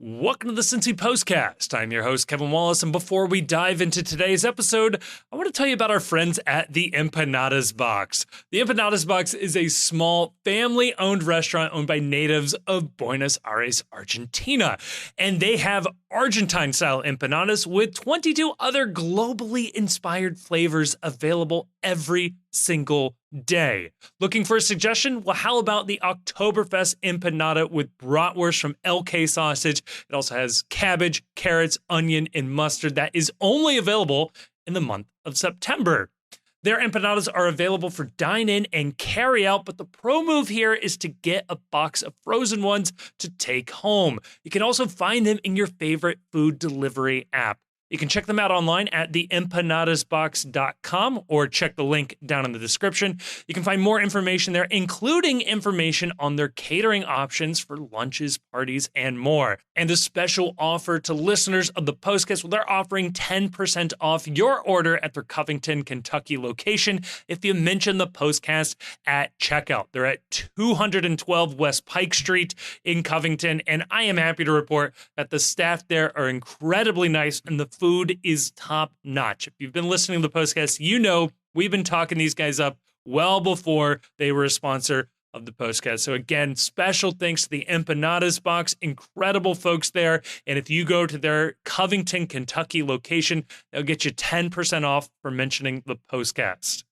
Welcome to the Cincy Postcast. I'm your host, Kevin Wallace, and before we dive into today's episode, I want to tell you about our friends at the Empanadas Box. The Empanadas Box is a small, family-owned restaurant owned by natives of Buenos Aires, Argentina, and they have Argentine-style empanadas with 22 other globally inspired flavors available every single day. Looking for a suggestion? Well, how about the Oktoberfest empanada with bratwurst from LK sausage? It also has cabbage, carrots, onion, and mustard that is only available in the month of September. Their empanadas are available for dine-in and carry-out, but the pro move here is to get a box of frozen ones to take home. You can also find them in your favorite food delivery app. You can check them out online at theempanadasbox.com or check the link down in the description. You can find more information there, including information on their catering options for lunches, parties, and more. And a special offer to listeners of the Postcast, well, they're offering 10% off your order at their Covington, Kentucky location if you mention the Postcast at checkout. They're at 212 West Pike Street in Covington, and I am happy to report that the staff there are incredibly nice and the food is top notch. If you've been listening to the Postcast, you know we've been talking these guys up well before they were a sponsor of the Postcast. So again, special thanks to the Empanadas Box, incredible folks there. And if you go to their Covington, Kentucky location, they'll get you 10% off for mentioning the Postcast.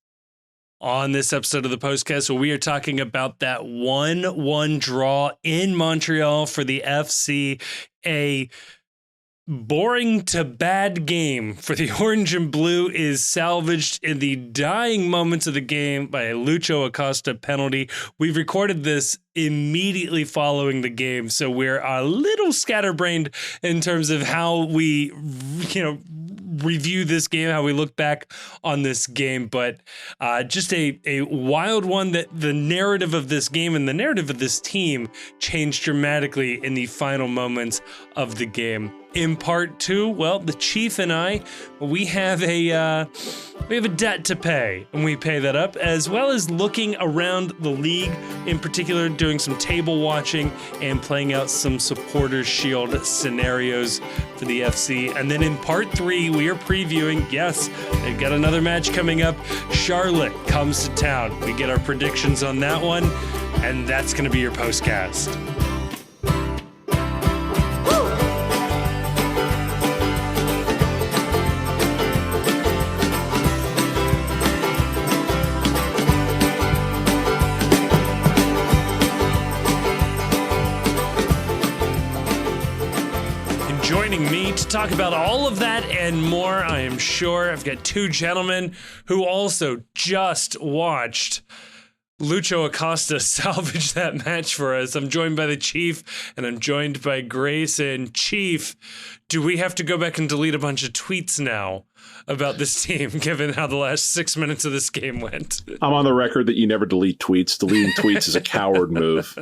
On this episode of the Postcast, we are talking about that 1-1 draw in Montreal for the FC, a boring to bad game for the Orange and Blue is salvaged in the dying moments of the game by a Lucho Acosta penalty. We've recorded this immediately following the game, so we're a little scatterbrained in terms of how we, review this game, how we look back on this game, but just a wild one that the narrative of this game and the narrative of this team changed dramatically in the final moments of the game. In part two, well, the Chief and I, we have a debt to pay, and we pay that up, as well as looking around the league, in particular, doing some table watching and playing out some Supporters Shield scenarios for the FC. And then in part three, we are previewing, yes, they've got another match coming up. Charlotte comes to town. We get our predictions on that one, and that's going to be your postcast. Joining me to talk about all of that and more, I am sure I've got two gentlemen who also just watched Lucho Acosta salvage that match for us. I'm joined by the Chief, and I'm joined by Grayson. Chief, do we have to go back and delete a bunch of tweets now about this team, given how the last 6 minutes of this game went? I'm on the record that you never delete tweets. Deleting tweets is a coward move.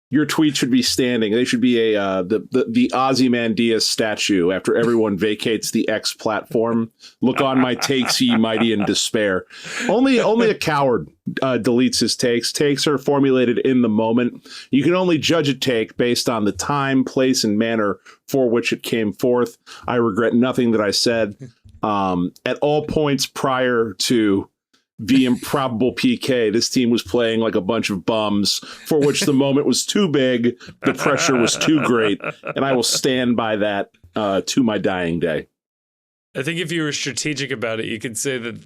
Your tweet should be standing. They should be the Ozymandias statue after everyone vacates the X platform. Look on my takes, ye mighty in despair. Only a coward deletes his takes. Takes are formulated in the moment. You can only judge a take based on the time, place, and manner for which it came forth. I regret nothing that I said. At all points prior to the improbable PK, this team was playing like a bunch of bums for which the moment was too big, the pressure was too great, and I will stand by that to my dying day. I think if you were strategic about it, you could say that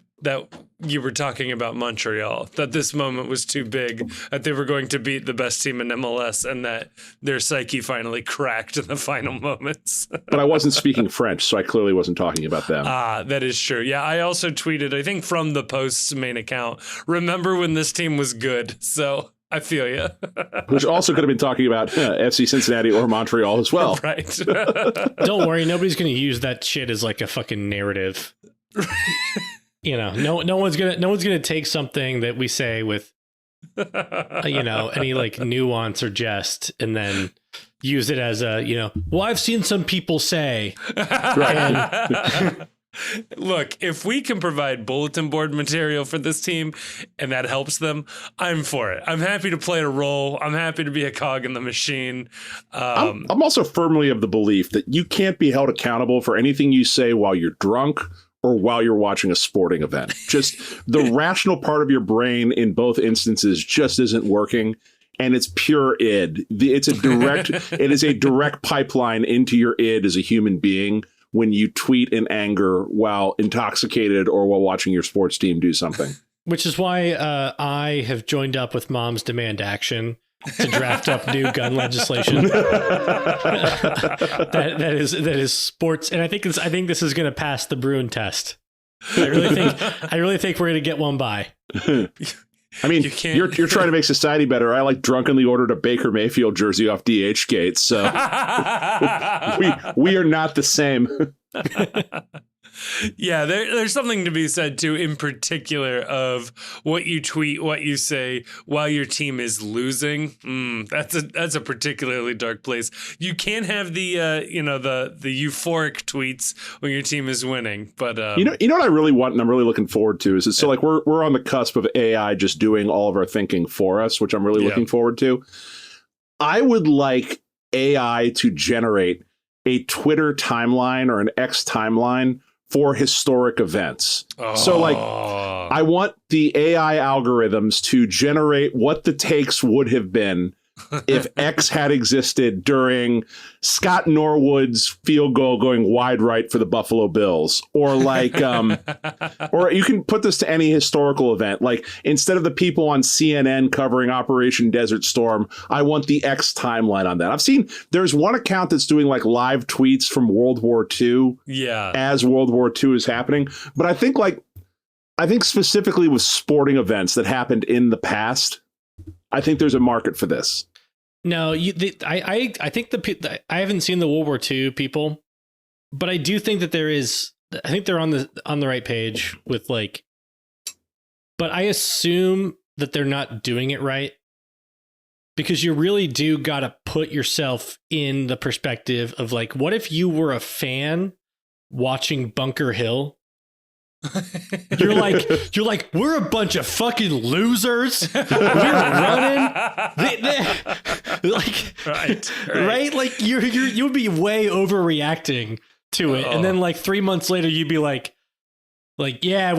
you were talking about Montreal, that this moment was too big, that they were going to beat the best team in MLS, and that their psyche finally cracked in the final moments. But I wasn't speaking French, so I clearly wasn't talking about them. That is true. Yeah, I also tweeted, I think from the Post's main account, remember when this team was good? So I feel you. Which also could have been talking about FC Cincinnati or Montreal as well. Right. Don't worry, nobody's going to use that shit as like a fucking narrative. No one's gonna take something that we say with any like nuance or jest and then use it as a well, I've seen some people say. Right. Look, if we can provide bulletin board material for this team and that helps them, I'm for it. I'm happy to play a role. I'm happy to be a cog in the machine. I'm also firmly of the belief that you can't be held accountable for anything you say while you're drunk or while you're watching a sporting event. Just the rational part of your brain in both instances just isn't working. And it's pure id. It is a direct pipeline into your id as a human being when you tweet in anger while intoxicated or while watching your sports team do something. Which is why I have joined up with Moms Demand Action to draft up new gun legislation. that is sports, and I think this is going to pass the Bruin test. I really think we're going to get one by. I mean, you're trying to make society better. I drunkenly ordered a Baker Mayfield jersey off DH Gate, so we are not the same. Yeah, there's something to be said too, in particular, of what you tweet, what you say while your team is losing. That's a particularly dark place. You can't have the euphoric tweets when your team is winning. But you know what I really want and I'm really looking forward to is we're on the cusp of AI just doing all of our thinking for us, which I'm really looking forward to. I would like AI to generate a Twitter timeline or an X timeline for historic events. So I want the AI algorithms to generate what the takes would have been if X had existed during Scott Norwood's field goal going wide right for the Buffalo Bills, or or you can put this to any historical event. Instead of the people on CNN covering Operation Desert Storm, I want the X timeline on that. I've seen there's one account that's doing live tweets from World War II as World War II is happening. But I think specifically with sporting events that happened in the past, I think there's a market for this. No, I think I haven't seen the World War II people, but I do think that there is. I think they're on the right page with but I assume that they're not doing it right, because you really do got to put yourself in the perspective of what if you were a fan watching Bunker Hill. You're like, we're a bunch of fucking losers. We're running. Right? You would be way overreacting to it. And then 3 months later, you'd be yeah,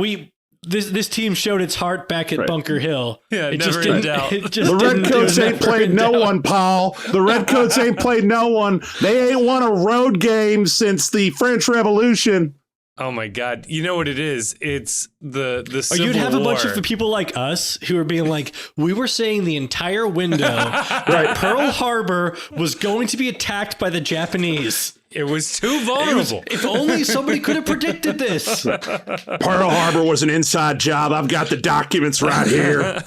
this team showed its heart back at Bunker Hill. Yeah, it never in doubt. The Redcoats ain't played no one, Paul. The Redcoats ain't played no one. They ain't won a road game since the French Revolution. Oh my God! You know what it is? It's the Civil War. You'd have a bunch War. of people like us who are being we were saying the entire window that Pearl Harbor was going to be attacked by the Japanese. It was too vulnerable. If only somebody could have predicted this. Pearl Harbor was an inside job. I've got the documents right here.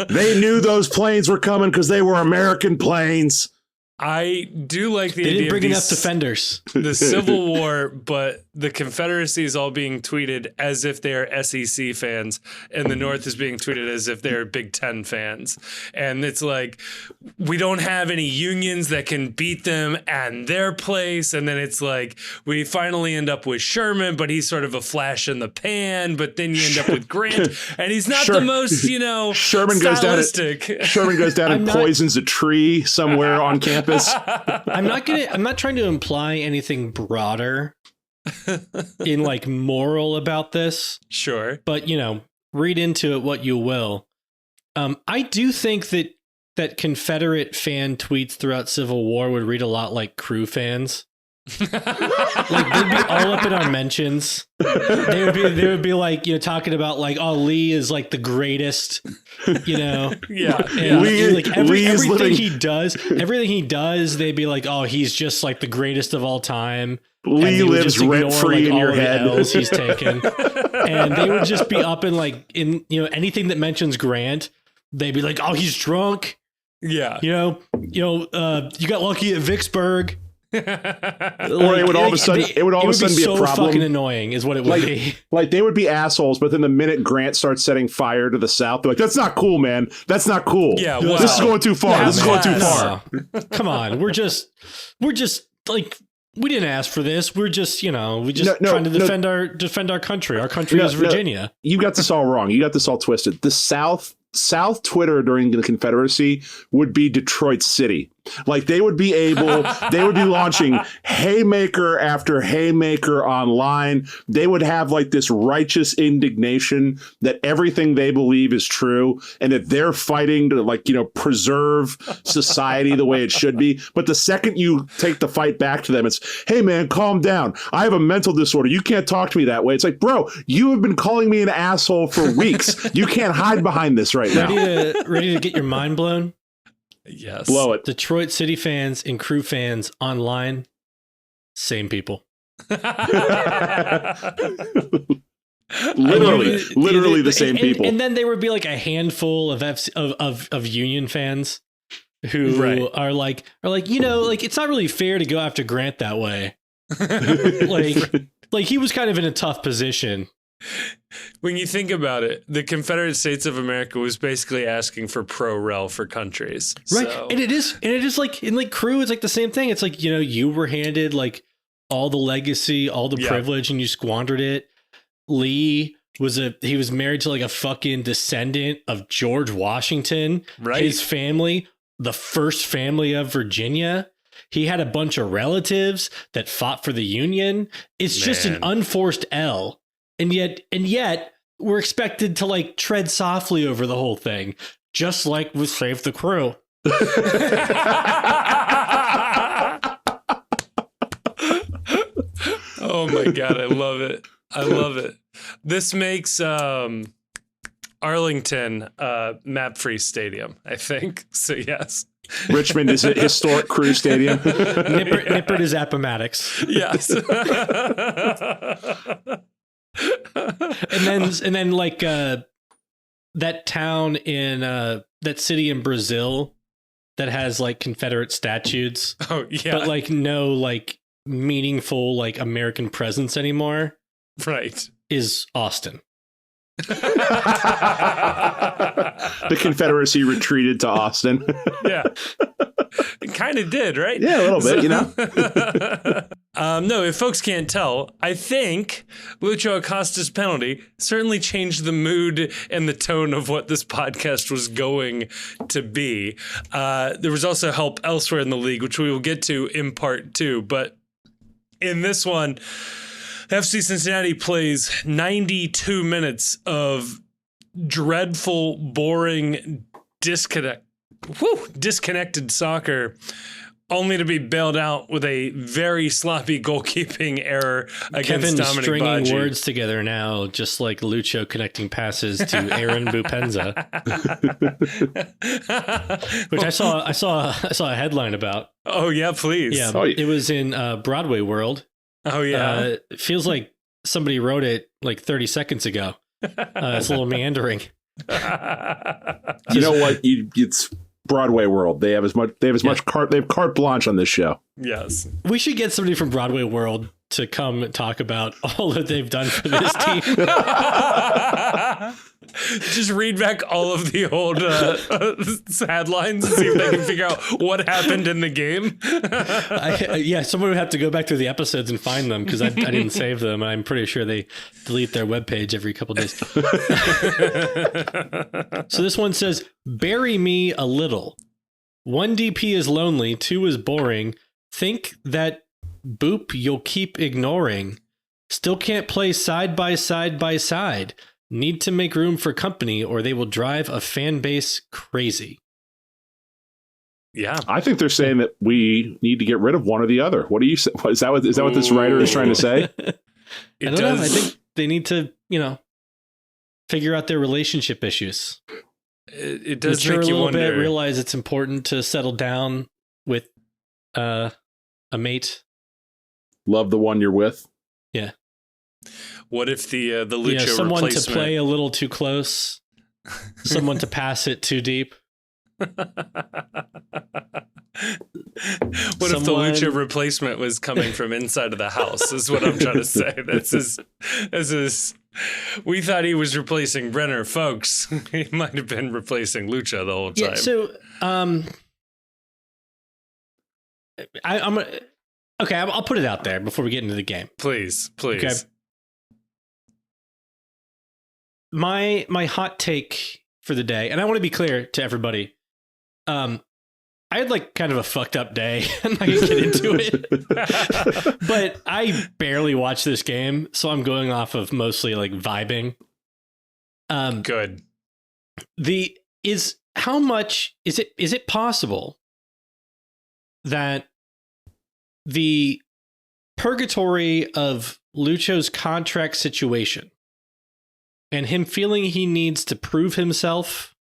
They knew those planes were coming because they were American planes. I do like the idea. They didn't bring of enough defenders. The Civil War, but the Confederacy is all being tweeted as if they're SEC fans, and the North is being tweeted as if they're Big Ten fans. And it's we don't have any unions that can beat them at their place. And then it's we finally end up with Sherman, but he's sort of a flash in the pan. But then you end up with Grant, and he's not the most, Sherman goes down and poisons a tree somewhere on campus. I'm not trying to imply anything broader in moral about this. Sure. But read into it what you will. I do think that Confederate fan tweets throughout Civil War would read a lot like crew fans. They'd be all up in our mentions. They would be talking about Lee is the greatest, Yeah. Everything he does, they'd be he's just the greatest of all time. Lee lives rent free in your head. L's he's taken, and they would just be up in anything that mentions Grant. They'd be he's drunk. Yeah. You got lucky at Vicksburg. Or it would all of a sudden be a problem. Fucking annoying is what it would be. They would be assholes, but then the minute Grant starts setting fire to the South, they're that's not cool, man. That's not cool. Yeah, this is going too far. This is going too far. Come on, we're just we didn't ask for this. We're just, trying to defend our country. Our country is Virginia. You got this all wrong. You got this all twisted. The South Twitter during the Confederacy would be Detroit City. Like they would be launching haymaker after haymaker online. They would have like this righteous indignation that everything they believe is true and that they're fighting to preserve society the way it should be. But the second you take the fight back to them, it's, hey man, calm down. I have a mental disorder. You can't talk to me that way. It's like, bro, you have been calling me an asshole for weeks. You can't hide behind this right now. Ready to get your mind blown? Yes. Blow it. Detroit City fans and Crew fans online, same people. literally the same people. And then there would be like a handful of Union fans who are like, it's not really fair to go after Grant that way. like he was kind of in a tough position. When you think about it, the Confederate States of America was basically asking for pro-rel for countries. Right. So. And it is like in like Crew, it's like the same thing. It's like, you were handed like all the legacy, all the privilege, and you squandered it. Lee was married to like a fucking descendant of George Washington. Right. His family, the first family of Virginia. He had a bunch of relatives that fought for the Union. It's just an unforced L. And yet we're expected to like tread softly over the whole thing, just like with Save the Crew. Oh my God, I love it. I love it. This makes Arlington map-free stadium, I think. So yes. Richmond is a historic Crew stadium. Nippert is Appomattox. Yes. and then like that town in that city in Brazil that has like Confederate statues. Oh yeah. But like no like meaningful like American presence anymore. Right. Is Austin. The Confederacy retreated to Austin. Yeah. It kind of did, right? Yeah, a little bit, No, if folks can't tell, I think Lucho Acosta's penalty certainly changed the mood and the tone of what this podcast was going to be. There was also help elsewhere in the league, which we will get to in part 2. But in this one, FC Cincinnati plays 92 minutes of dreadful, boring, disconnected soccer, only to be bailed out with a very sloppy goalkeeping error against Kevin's Dominic stringing Baggi. words together now, just like Lucho connecting passes to Aaron Bupenza, which I saw a headline about. Oh yeah, please. Yeah, it was in Broadway World. Oh yeah. It feels like somebody wrote it like 30 seconds ago. It's a little meandering. You know what? It's Broadway World. They have carte blanche on this show. Yes. We should get somebody from Broadway World to come and talk about all that they've done for this team. Just read back all of the old headlines and see if they can figure out what happened in the game. Someone would have to go back through the episodes and find them because I didn't save them. I'm pretty sure they delete their webpage every couple of days. So this one says, bury me a little. 1 DP is lonely, 2 is boring. Think that boop you'll keep ignoring. Still can't play side by side by side. Need to make room for company or they will drive a fan base crazy. Yeah. I think they're saying that we need to get rid of one or the other. What do you say? Is that what this writer is trying to say? I don't know. I think they need to, figure out their relationship issues. It does mature make you a little wonder. bit, realize it's important to settle down with a mate. Love the one you're with. Yeah. What if the Lucho someone replacement... to play a little too close, someone to pass it too deep. What if the Lucho replacement was coming from inside of the house is what I'm trying to say. This is we thought he was replacing Brenner, folks. He might have been replacing Lucho the whole time. Yeah, so Okay, I'll put it out there before we get into the game. Please. Okay. My hot take for the day, and I want to be clear to everybody. I had like kind of a fucked up day, and I can get into it. But I barely watched this game, so I'm going off of mostly like vibing. Good. How much is it possible that the purgatory of Lucho's contract situation and him feeling he needs to prove himself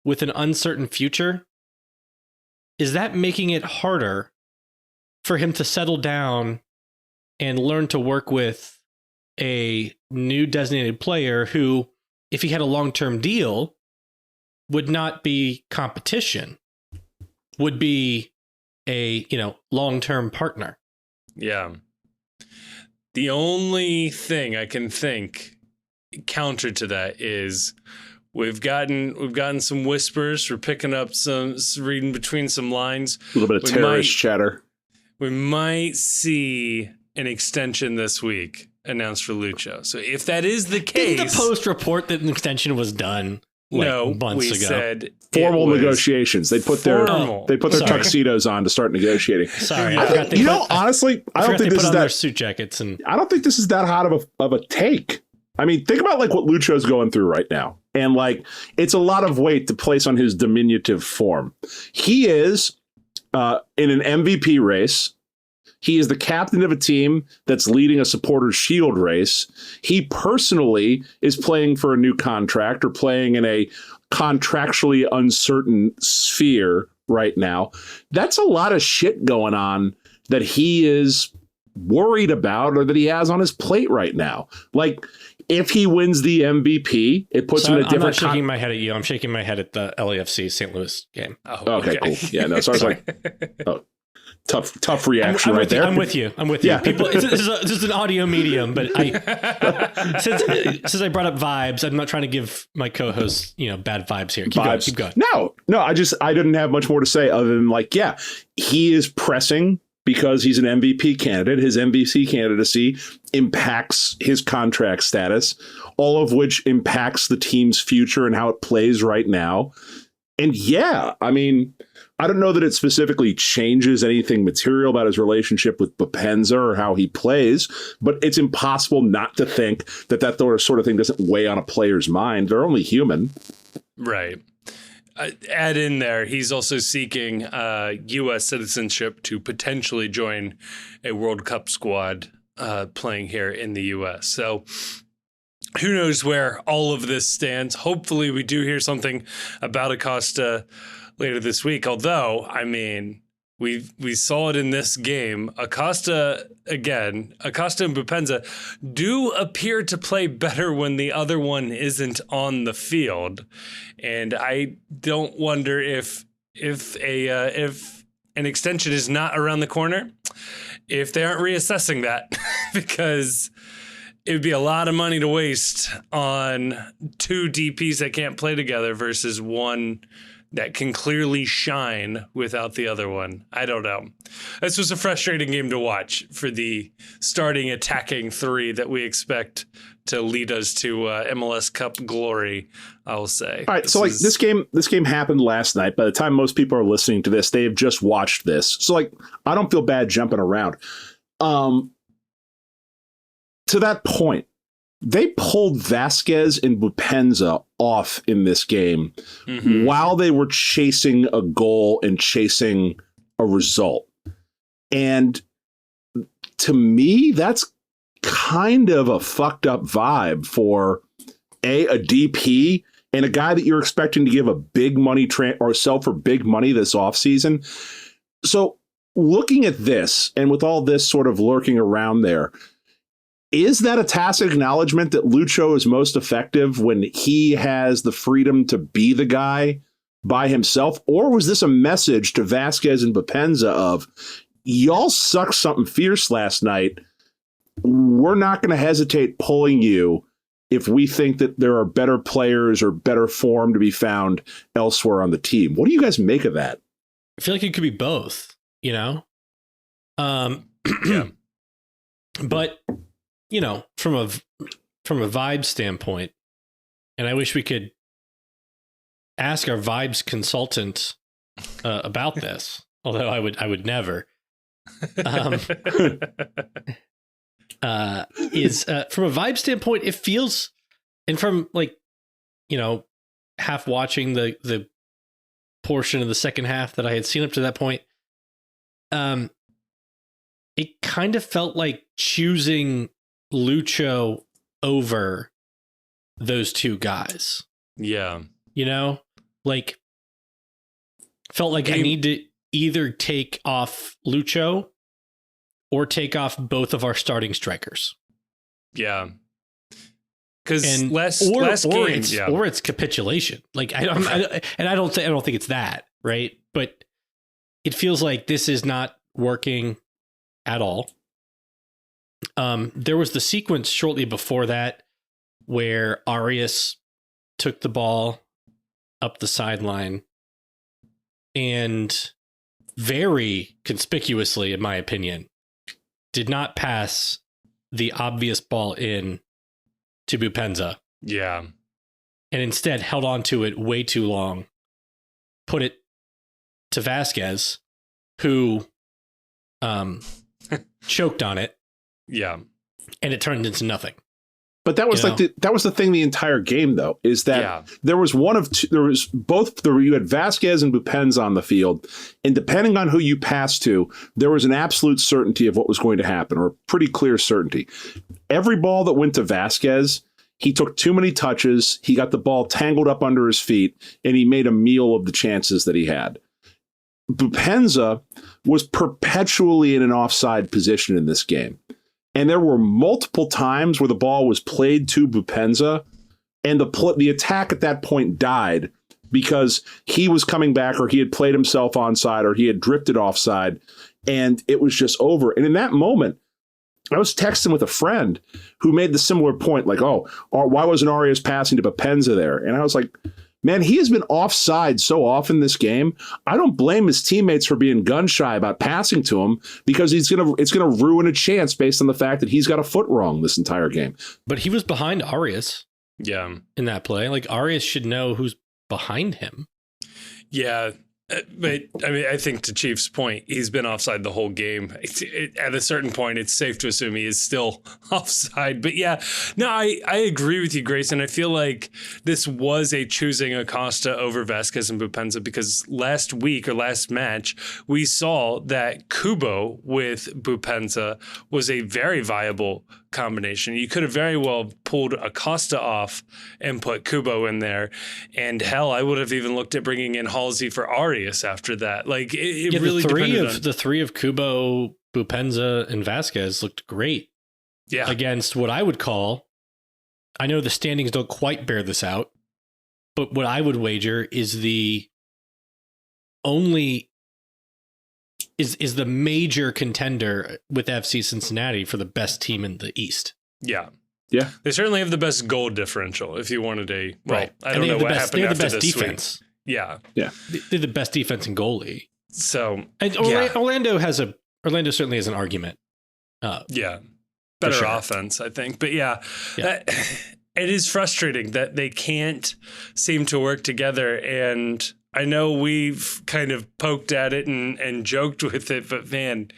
with an uncertain future, is that making it harder for him to settle down and learn to work with a new designated player who, if he had a long-term deal, would not be competition, would be a, long-term partner? Yeah. The only thing I can think counter to that is we've gotten some whispers. We're picking up reading between some lines. A little bit of terrorist chatter. We might see an extension this week announced for Lucho. So if that is the case, didn't the Post report that an extension was done months ago? Said formal negotiations. They put their tuxedos on to start negotiating. Sorry, honestly, I don't think this is their suit jackets, and I don't think this is that hot of a take. I mean, think about like what Lucho's going through right now, and like it's a lot of weight to place on his diminutive form. He is in an MVP race. He is the captain of a team that's leading a supporters shield race. He personally is playing for a new contract or playing in a contractually uncertain sphere right now. That's a lot of shit going on that he is worried about or that he has on his plate right now. Like, if he wins the MVP, it puts him in a different... I'm not shaking my head at you. I'm shaking my head at the LAFC St. Louis game. Oh, okay, cool. Yeah, no, so I was like... Oh. Tough reaction right there. I'm with you. Yeah. People, this is an audio medium, but since I brought up vibes, I'm not trying to give my co-host, bad vibes here. Keep going. No, I didn't have much more to say other than like, yeah, he is pressing because he's an MVP candidate. His MVP candidacy impacts his contract status, all of which impacts the team's future and how it plays right now. And yeah, I mean, I don't know that it specifically changes anything material about his relationship with Bopenza or how he plays, but it's impossible not to think that sort of thing doesn't weigh on a player's mind. They're only human. Right. Add in there, he's also seeking U.S. citizenship to potentially join a World Cup squad playing here in the U.S. So who knows where all of this stands. Hopefully we do hear something about Acosta later this week. Although, I mean, we saw it in this game. Acosta and Bopenza do appear to play better when the other one isn't on the field. And I don't wonder if an extension is not around the corner, if they aren't reassessing that, because it would be a lot of money to waste on two DPs that can't play together versus one that can clearly shine without the other one. I don't know. This was a frustrating game to watch for the starting attacking three that we expect to lead us to MLS Cup glory, I will say. All right, this game happened last night. By the time most people are listening to this, they have just watched this. So like, I don't feel bad jumping around. To that point, they pulled Vasquez and Bopenza off in this game while they were chasing a goal and chasing a result. And to me, that's kind of a fucked up vibe for a DP and a guy that you're expecting to give a big money or sell for big money this offseason. So looking at this and with all this sort of lurking around there, is that a tacit acknowledgement that Lucho is most effective when he has the freedom to be the guy by himself? Or was this a message to Vasquez and Bopenza of, y'all sucked something fierce last night. We're not going to hesitate pulling you if we think that there are better players or better form to be found elsewhere on the team. What do you guys make of that? I feel like it could be both, Yeah. But from a vibe standpoint, and I wish we could ask our vibes consultant about this, although I would never. Is from a vibe standpoint, it feels, and from half watching the portion of the second half that I had seen up to that point, it kind of felt like choosing Lucho over those two guys. Yeah. Felt like I need to either take off Lucho or take off both of our starting strikers. Yeah. Because it's capitulation. I don't think it's that, right? But it feels like this is not working at all. There was the sequence shortly before that where Arias took the ball up the sideline and very conspicuously, in my opinion, did not pass the obvious ball in to Bupenza. Yeah. And instead held on to it way too long, put it to Vasquez, who choked on it. Yeah. And it turned into nothing. But that was that was the thing the entire game, though, is that there was you had Vasquez and Bupenza on the field, and depending on who you passed to, there was an absolute certainty of what was going to happen, or a pretty clear certainty. Every ball that went to Vasquez, he took too many touches, he got the ball tangled up under his feet, and he made a meal of the chances that he had. Bupenza was perpetually in an offside position in this game. And there were multiple times where the ball was played to Bupenza, and the attack at that point died because he was coming back, or he had played himself onside, or he had drifted offside, and it was just over. And in that moment, I was texting with a friend who made the similar point, like, oh, why wasn't Arias passing to Bupenza there? And I was like, man, he has been offside so often this game. I don't blame his teammates for being gun shy about passing to him, because it's gonna ruin a chance based on the fact that he's got a foot wrong this entire game. But he was behind Arias. Yeah. In that play. Arias should know who's behind him. Yeah. But I mean, I think to Chief's point, he's been offside the whole game. At a certain point, it's safe to assume he is still offside. But yeah, no, I agree with you, Grayson. I feel like this was a choosing Acosta over Vasquez and Bupenza, because last week or last match, we saw that Kubo with Bupenza was a very viable combination. You could have very well pulled Acosta off and put Kubo in there. And hell, I would have even looked at bringing in Halsey for Arias after that. It really the three of Kubo, Bupenza, and Vasquez looked great. Yeah. Against what I would call, I know the standings don't quite bear this out, but what I would wager is the major contender with FC Cincinnati for the best team in the East. Yeah. Yeah. They certainly have the best goal differential if you wanted right. I don't know what happened after the best this defense. week. Yeah. Yeah. They're the best defense and goalie. So Orlando certainly has an argument. Better offense, I think. But it is frustrating that they can't seem to work together. And I know we've kind of poked at it and joked with it, but man,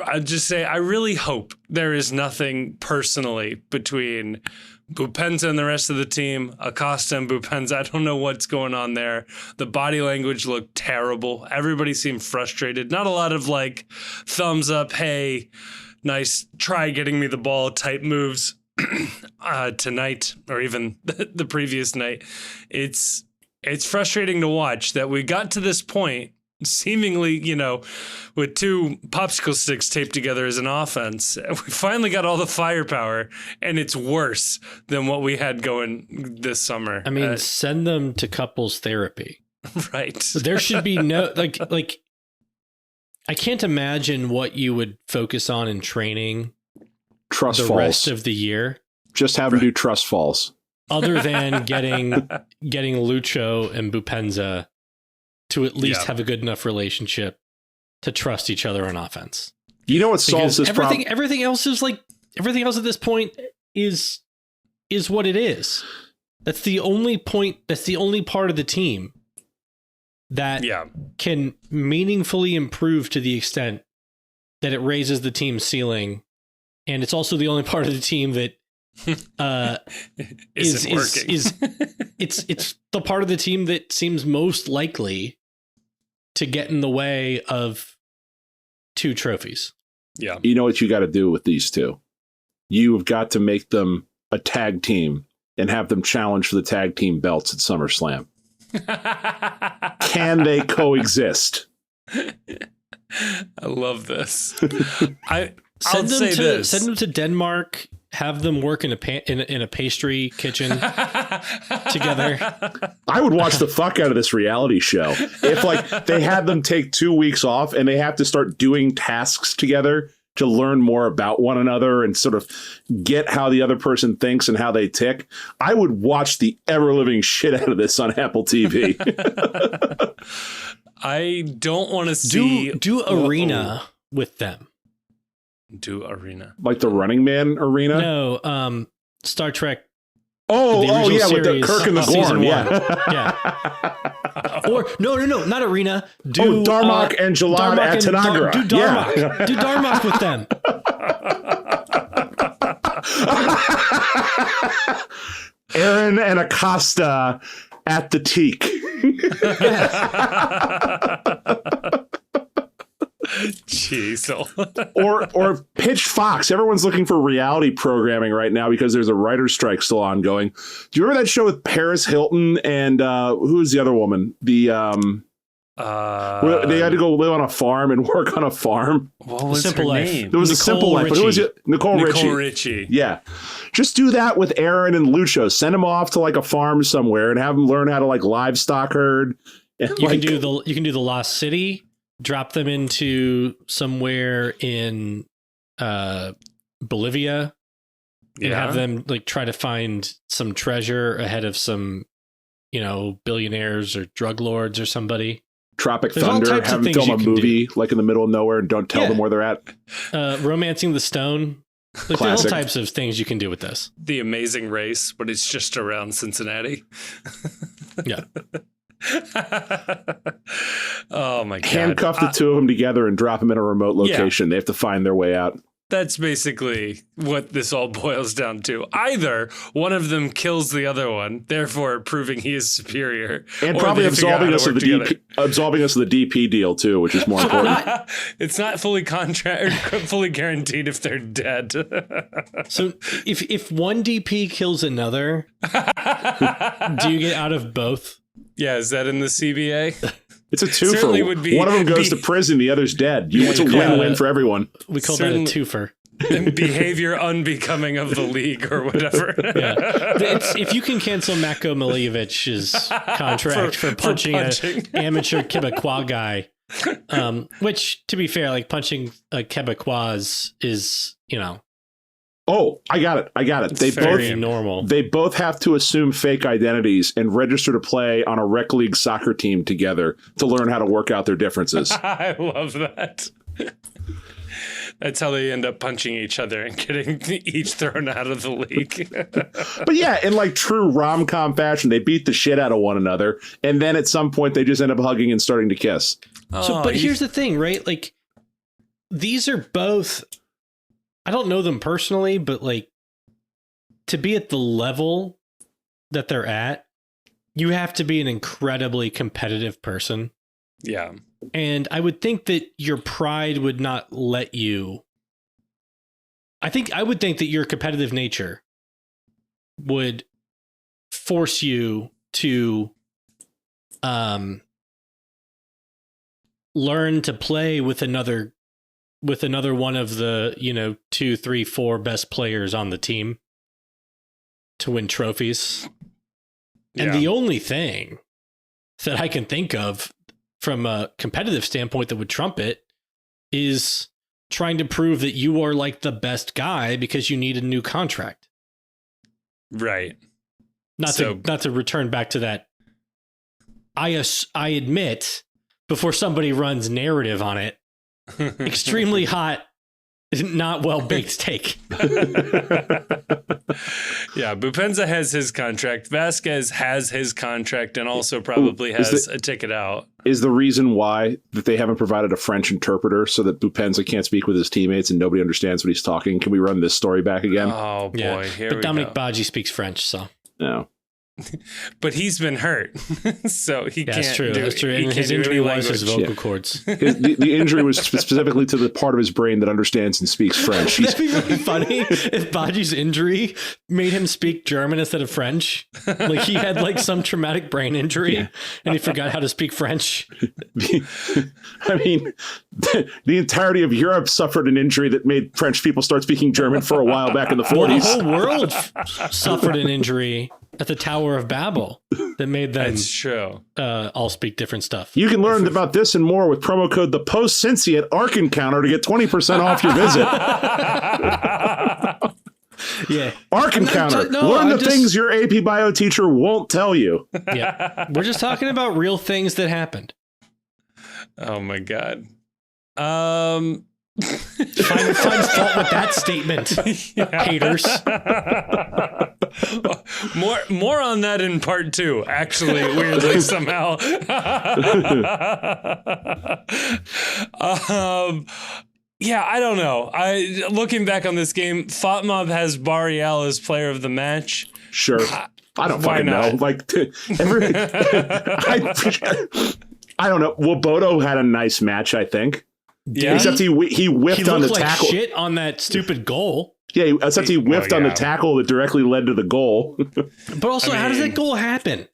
I'll just say I really hope there is nothing personally between Bupenza and the rest of the team, Acosta and Bupenza. I don't know what's going on there. The body language looked terrible. Everybody seemed frustrated. Not a lot of thumbs up, hey, nice try getting me the ball type moves tonight, or even the previous night. It's frustrating to watch that we got to this point, seemingly, with two popsicle sticks taped together as an offense. We finally got all the firepower, and it's worse than what we had going this summer. I mean, send them to couples therapy. Right. There should be no, I can't imagine what you would focus on in training trust the falls. Rest of the year. Just have them do trust falls. Other than getting Lucho and Bupenza to at least have a good enough relationship to trust each other on offense. You know what solves this problem? Everything else is like everything else at this point is what it is. That's the only point. That's the only part of the team that can meaningfully improve to the extent that it raises the team's ceiling, and it's also the only part of the team that is it's the part of the team that seems most likely to get in the way of 2 trophies. Yeah. You know what you got to do with these two? You've got to make them a tag team and have them challenge for the tag team belts at SummerSlam. Can they coexist? I love this. Send them to Denmark. Have them work in a pastry kitchen together. I would watch the fuck out of this reality show if like they had them take 2 weeks off and they have to start doing tasks together to learn more about one another and sort of get how the other person thinks and how they tick. I would watch the ever-living shit out of this on Apple TV. I don't want to see... Do arena with them. Do arena. Like the Running Man arena? No, Star Trek. Oh, yeah, with the Kirk and the Gorn. Yeah. Or, no, not arena. Do Darmok and Jalad at Tanagra. Do Darmok. Yeah. Do Darmok with them. Aaron and Acosta at the Teak. Jeez. or Pitch Fox. Everyone's looking for reality programming right now because there's a writer's strike still ongoing. Do you remember that show with Paris Hilton and who's the other woman? They had to go live on a farm and work on a farm. What was Simple her Life. name? It was a Simple Life, but who was it? Nicole Richie. Yeah. Just do that with Aaron and Lucho. Send them off to like a farm somewhere and have them learn how to like livestock herd. And, you can do the Lost City. Drop them into somewhere in Bolivia and have them like try to find some treasure ahead of some, billionaires or drug lords or somebody. Tropic Thunder, have them film a movie like in the middle of nowhere and don't tell them where they're at. Romancing the Stone. Like, there are all types of things you can do with this. The Amazing Race, but it's just around Cincinnati. Yeah. Oh my God. Handcuff the two of them together and drop them in a remote location. They have to find their way out. That's basically what this all boils down to. Either one of them kills the other one, therefore proving he is superior, and probably absolving us of the DP deal too, which is more important. It's not fully fully guaranteed if they're dead. So if one DP kills another, do you get out of both? Yeah, is that in the CBA? It's a twofer. One of them goes to prison, the other's dead. It's a win-win for everyone. We call that a twofer. Behavior unbecoming of the league or whatever. Yeah. If you can cancel Matko Milivic's contract for punching an amateur Quebecois guy, which, to be fair, like punching a Quebecois is, Oh, I got it. They both have to assume fake identities and register to play on a rec league soccer team together to learn how to work out their differences. I love that. That's how they end up punching each other and getting each thrown out of the league. But yeah, in like true rom-com fashion, they beat the shit out of one another, and then at some point they just end up hugging and starting to kiss. But here's the thing, right? Like, these are both... I don't know them personally, but like to be at the level that they're at, you have to be an incredibly competitive person. Yeah. And I would think that your pride would not let you. I would think that your competitive nature would force you to learn to play with another one of the, 2, 3, 4 best players on the team to win trophies. Yeah. And the only thing that I can think of from a competitive standpoint that would trump it is trying to prove that you are like the best guy because you need a new contract. Right. Not to return back to that. I admit, before somebody runs narrative on it, extremely hot, not well baked steak. Yeah, Bupenza has his contract. Vasquez has his contract and also probably has a ticket out. Is the reason why that they haven't provided a French interpreter so that Bupenza can't speak with his teammates and nobody understands what he's talking? Can we run this story back again? Oh, boy. Yeah. Here but we Dominic go. Baji speaks French, so. No. But he's been hurt, so he can't. That's true. Do, That's true. He And can't his do injury any was his language. vocal cords. The injury was specifically to the part of his brain that understands and speaks French. That'd be really funny if Baji's injury made him speak German instead of French. Like he had like some traumatic brain injury and he forgot how to speak French. I mean, the entirety of Europe suffered an injury that made French people start speaking German for a while back in the Well, the 40s. whole world suffered an injury at the Tower of Babel that made them That's true. all speak different stuff. You can learn about this and more with promo code the Post Cincy at Arc Encounter to get 20% off your visit. Yeah. Arc Encounter. No, Learn the I'm just- things your AP Bio teacher won't tell you. Yeah. We're just talking about real things that happened. Oh my God. Find fault with that statement, haters. More on that in part 2, actually, weirdly somehow. Yeah, I don't know. Looking back on this game, Fatmob has Barial as player of the match. Sure. I don't Why fucking know. not? Like, I don't know. Woboto had a nice match, I think. Yeah. Except he whiffed He on the looked like tackle. shit on that stupid goal. Yeah, except he whiffed on the yeah. tackle that directly led to the goal. But also, how does that goal happen?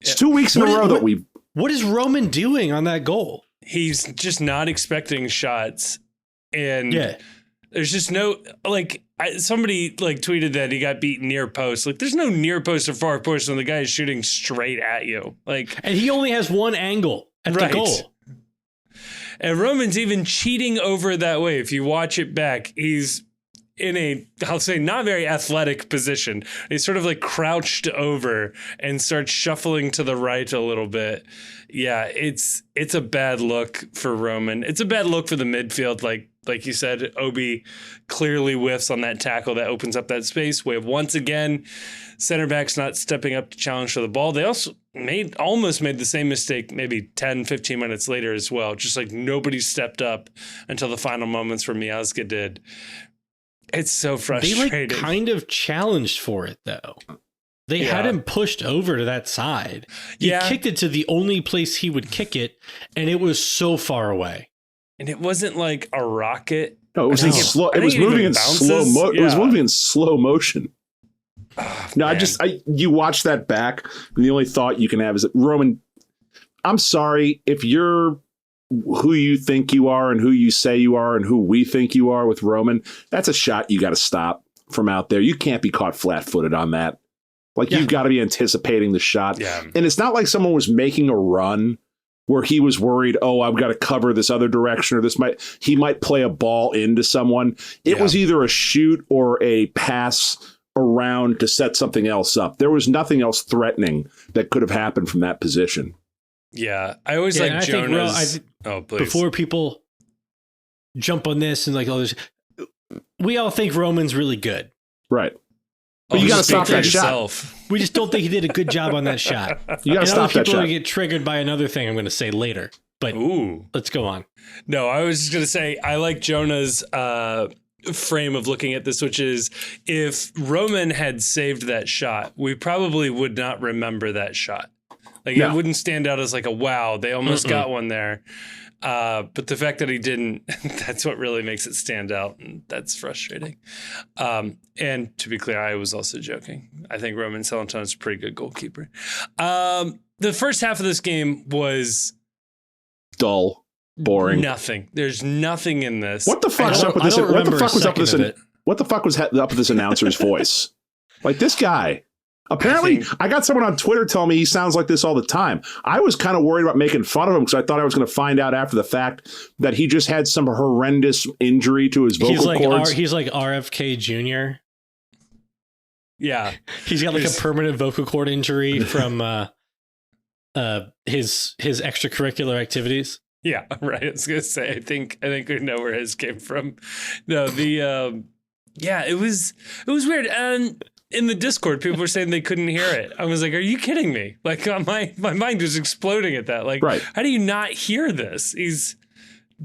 It's 2 weeks in a row that we. What is Roman doing on that goal? He's just not expecting shots. And Yeah. there's just no, like, somebody like tweeted that he got beat near post. Like, there's no near post or far post when the guy is shooting straight at you. Like, And he only has one angle at Right. the goal. and Roman's even cheating over that way. If you watch it back, he's in a, I'll say, not very athletic position. He's sort of like crouched over and starts shuffling to the right a little bit. Yeah, it's a bad look for Roman. It's a bad look for the midfield. Like you said, Obi clearly whiffs on that tackle that opens up that space. We have once again center backs not stepping up to challenge for the ball. They also almost made the same mistake maybe 10, 15 minutes later as well. Just like nobody stepped up until the final moments where Miazga did. It's so They frustrating. like kind of challenged for it though. They had him pushed over to that side. He kicked it to the only place he would kick it, and it was so far away. And it wasn't like a rocket. No, it was in slow. It was moving in slow motion. It was moving in slow motion. No, man. You watch that back, and the only thought you can have is that Roman. I'm sorry if you're who you think you are and who you say you are and who we think you are with Roman. That's a shot you got to stop from out there. You can't be caught flat-footed on that. Like you've got to be anticipating the shot. Yeah. And it's not like someone was making a run where he was worried, oh, I've got to cover this other direction, or he might play a ball into someone. It was either a shoot or a pass around to set something else up. There was nothing else threatening that could have happened from that position. Yeah. I always like Jonah's. Oh, please. Before people jump on this and like all this, we all think Roman's really good. Right. But you got to stop that shot. We just don't think he did a good job on that shot. You got to stop that People are shot. going to get triggered by another thing I'm going to say later. But let's go on. No, I was just going to say, I like Jonah's frame of looking at this, which is if Roman had saved that shot, we probably would not remember that shot. Like it wouldn't stand out as like a wow, they almost got one there. But the fact that he didn't, that's what really makes it stand out. And that's frustrating. And to be clear, I was also joking. I think Roman Celentano is a pretty good goalkeeper. The first half of this game was dull, boring. Nothing. There's nothing in this. What the fuck's up with this? What the fuck was up with this? What the fuck was up with this announcer's voice? Like this guy. Apparently, I got someone on Twitter telling me he sounds like this all the time. I was kind of worried about making fun of him because I thought I was going to find out after the fact that he just had some horrendous injury to his vocal cords. He's like RFK Jr. Yeah. He's got like a permanent vocal cord injury from his extracurricular activities. Yeah, right. I was gonna say, I think we know where his came from. No, yeah, it was weird. And in the Discord, people were saying they couldn't hear it. I was like, "Are you kidding me?" Like, my mind was exploding at that. Like, Right. how do you not hear this? He's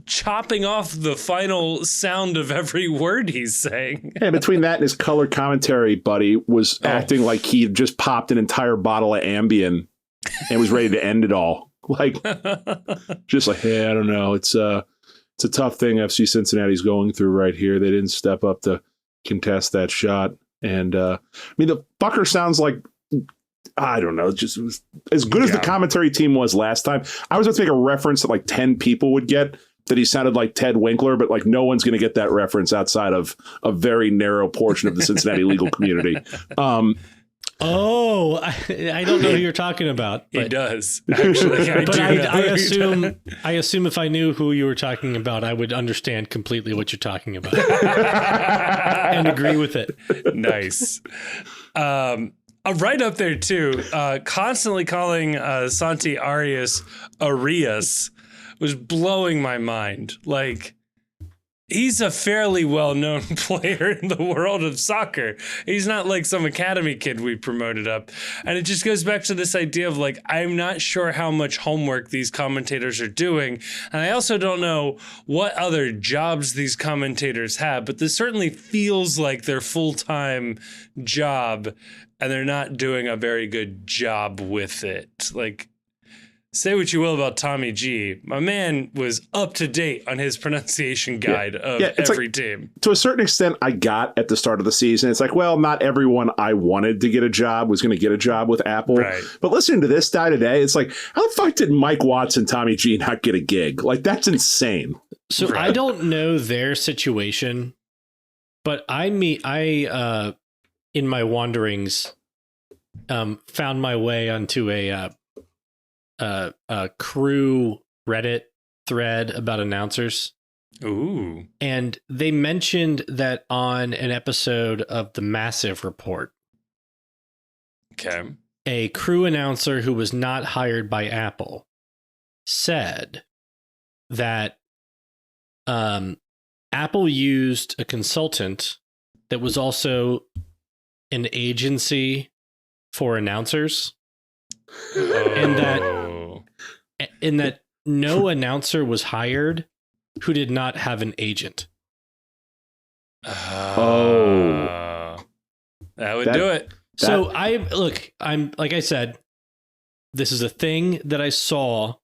chopping off the final sound of every word he's saying. And between that and his color commentary buddy was acting like he just popped an entire bottle of Ambien and was ready to end it all. Like, just like, hey, I don't know. It's a tough thing FC Cincinnati's going through right here. They didn't step up to contest that shot. And I mean, the fucker sounds like, I don't know, just as good as the commentary team was last time. I was about to make a reference that like 10 people would get, that he sounded like Ted Winkler, but like no one's going to get that reference outside of a very narrow portion of the Cincinnati legal community. Oh, I don't know who you're talking about. He does, actually. I assume if I knew who you were talking about, I would understand completely what you're talking about and agree with it. Nice. Right up there, too, constantly calling Santi Arias was blowing my mind. Like, he's a fairly well-known player in the world of soccer. He's not like some academy kid we promoted up. And it just goes back to this idea of like, I'm not sure how much homework these commentators are doing. And I also don't know what other jobs these commentators have, but this certainly feels like their full-time job and they're not doing a very good job with it. Like, say what you will about Tommy G. My man was up to date on his pronunciation guide of every team. To a certain extent, I got at the start of the season. It's like, well, not everyone I wanted to get a job was going to get a job with Apple. Right. But listening to this guy today, it's like, how the fuck did Mike Watts and Tommy G not get a gig? Like, that's insane. So I don't know their situation, but I in my wanderings, found my way onto a crew Reddit thread about announcers. Ooh. And they mentioned that on an episode of the Massive Report, okay, a crew announcer who was not hired by Apple said that Apple used a consultant that was also an agency for announcers. And that no announcer was hired who did not have an agent. That would do it. So I'm like I said, this is a thing that I saw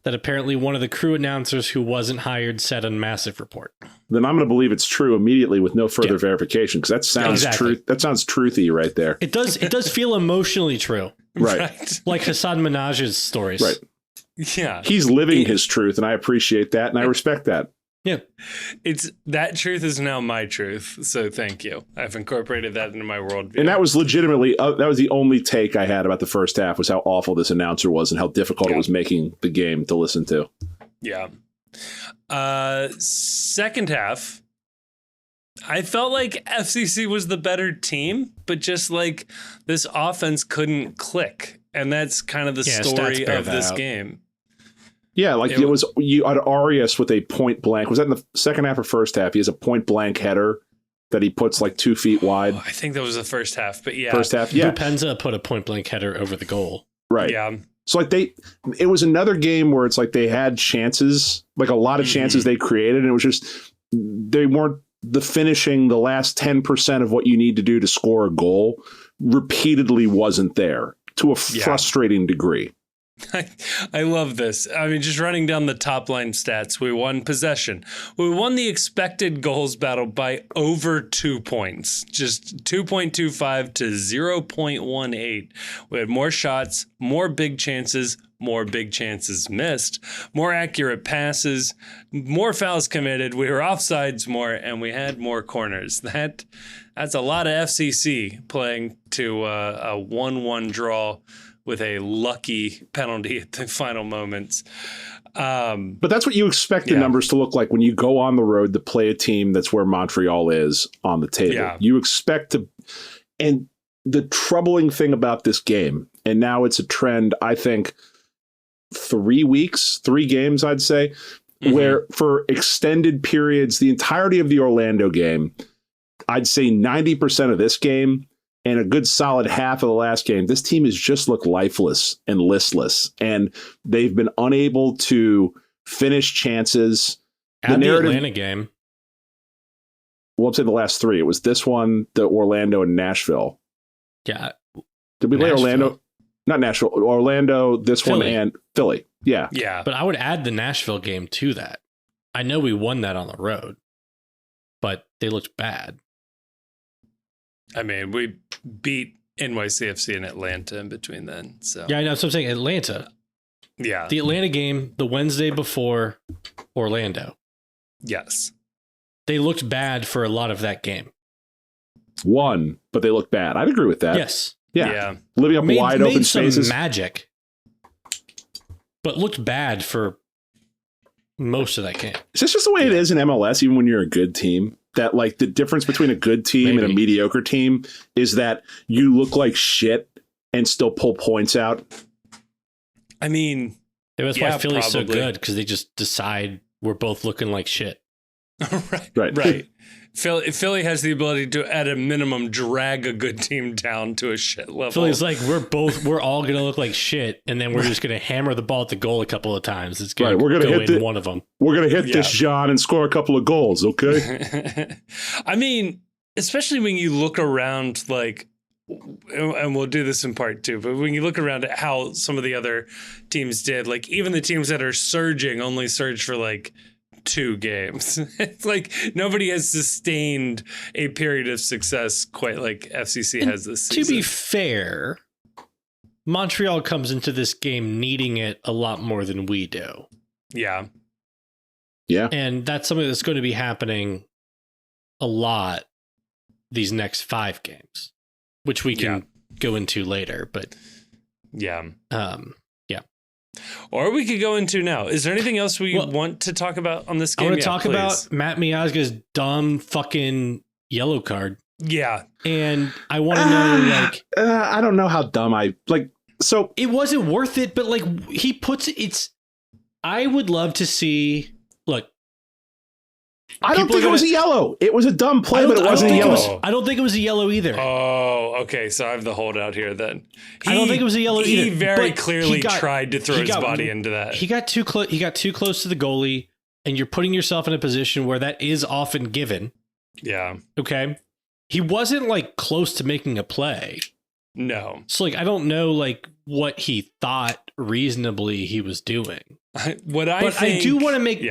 that apparently one of the crew announcers who wasn't hired said on Massive Report. Then I'm going to believe it's true immediately with no further verification, because that sounds That sounds truthy right there. It does feel emotionally true. Right. Like Hassan Minaj's stories. Right. Yeah. He's living his truth, and I appreciate that, and I respect that. Yeah. That truth is now my truth. So thank you. I've incorporated that into my worldview. And that was legitimately, that was the only take I had about the first half, was how awful this announcer was and how difficult it was making the game to listen to. Yeah. Second half, I felt like FCC was the better team, but just like this offense couldn't click. And that's kind of the story of this game. Yeah, like it was you had Arias with a point blank. Was that in the second half or first half? He has a point blank header that he puts like 2 feet wide. I think that was the first half, but yeah. First half, yeah. Bupenza put a point blank header over the goal. Right. Yeah. So like it was another game where it's like they had chances, like a lot of chances they created, and it was just they weren't the finishing. The last 10% of what you need to do to score a goal repeatedly wasn't there to a frustrating degree. I love this. I mean, just running down the top line stats. We won possession. We won the expected goals battle by over 2 points, just 2.25 to 0.18. We had more shots, more big chances missed, more accurate passes, more fouls committed. We were offsides more, and we had more corners. That's a lot of FCC playing to a 1-1 draw with a lucky penalty at the final moments. But that's what you expect the numbers to look like when you go on the road to play a team that's where Montreal is on the table. Yeah. You expect to, and the troubling thing about this game, and now it's a trend, I think, 3 games, I'd say, where for extended periods, the entirety of the Orlando game, I'd say 90% of this game and a good solid half of the last game, this team has just looked lifeless and listless, and they've been unable to finish chances. The Atlanta game. Well, I'm saying the last 3. It was this one, the Orlando, and Nashville. Yeah. Did we play Orlando? Not Nashville. Orlando, this Philly. one, and Philly. Yeah. Yeah. But I would add the Nashville game to that. I know we won that on the road, but they looked bad. I mean, we beat NYCFC and Atlanta in between then. So Yeah, I know. So I'm saying Atlanta. yeah. The Atlanta game, the Wednesday before Orlando. Yes. They looked bad for a lot of that game. Won, but they look bad. I'd agree with that. Yes. Yeah. Living up wide open spaces. Some magic, but looked bad for most of that game. Is this just the way it is in MLS, even when you're a good team? That like the difference between a good team and a mediocre team is that you look like shit and still pull points out. I mean, that's why Philly's so good, because they just decide we're both looking like shit. Right. Philly has the ability to, at a minimum, drag a good team down to a shit level. Philly's like, we're all going to look like shit, and then we're just going to hammer the ball at the goal a couple of times. It's going to go in one of them. We're going to hit this, John, and score a couple of goals, okay? I mean, especially when you look around, like, and we'll do this in part 2, but when you look around at how some of the other teams did, like, even the teams that are surging only surge for, like, 2 games. It's like nobody has sustained a period of success quite like FCC has this season. To be fair, Montreal comes into this game needing it a lot more than we do. Yeah. And that's something that's going to be happening a lot these next 5 games, which we can go into later. But yeah. Or we could go into now. Is there anything else we want to talk about on this game? I want to talk about Matt Miazga's dumb fucking yellow card. Yeah. And I want to know, I don't know how dumb so it wasn't worth it, but like he puts it's, I would love to see, look. I don't think it was a yellow. It was a dumb play, but it wasn't a yellow. I don't think it was a yellow either. Oh, okay. So I have the holdout here then. I don't think it was a yellow either. He very clearly tried to throw his body into that. He got too close. He got too close to the goalie, and you're putting yourself in a position where that is often given. Yeah. Okay. He wasn't like close to making a play. No. So like I don't know like what he thought reasonably he was doing. I do want to make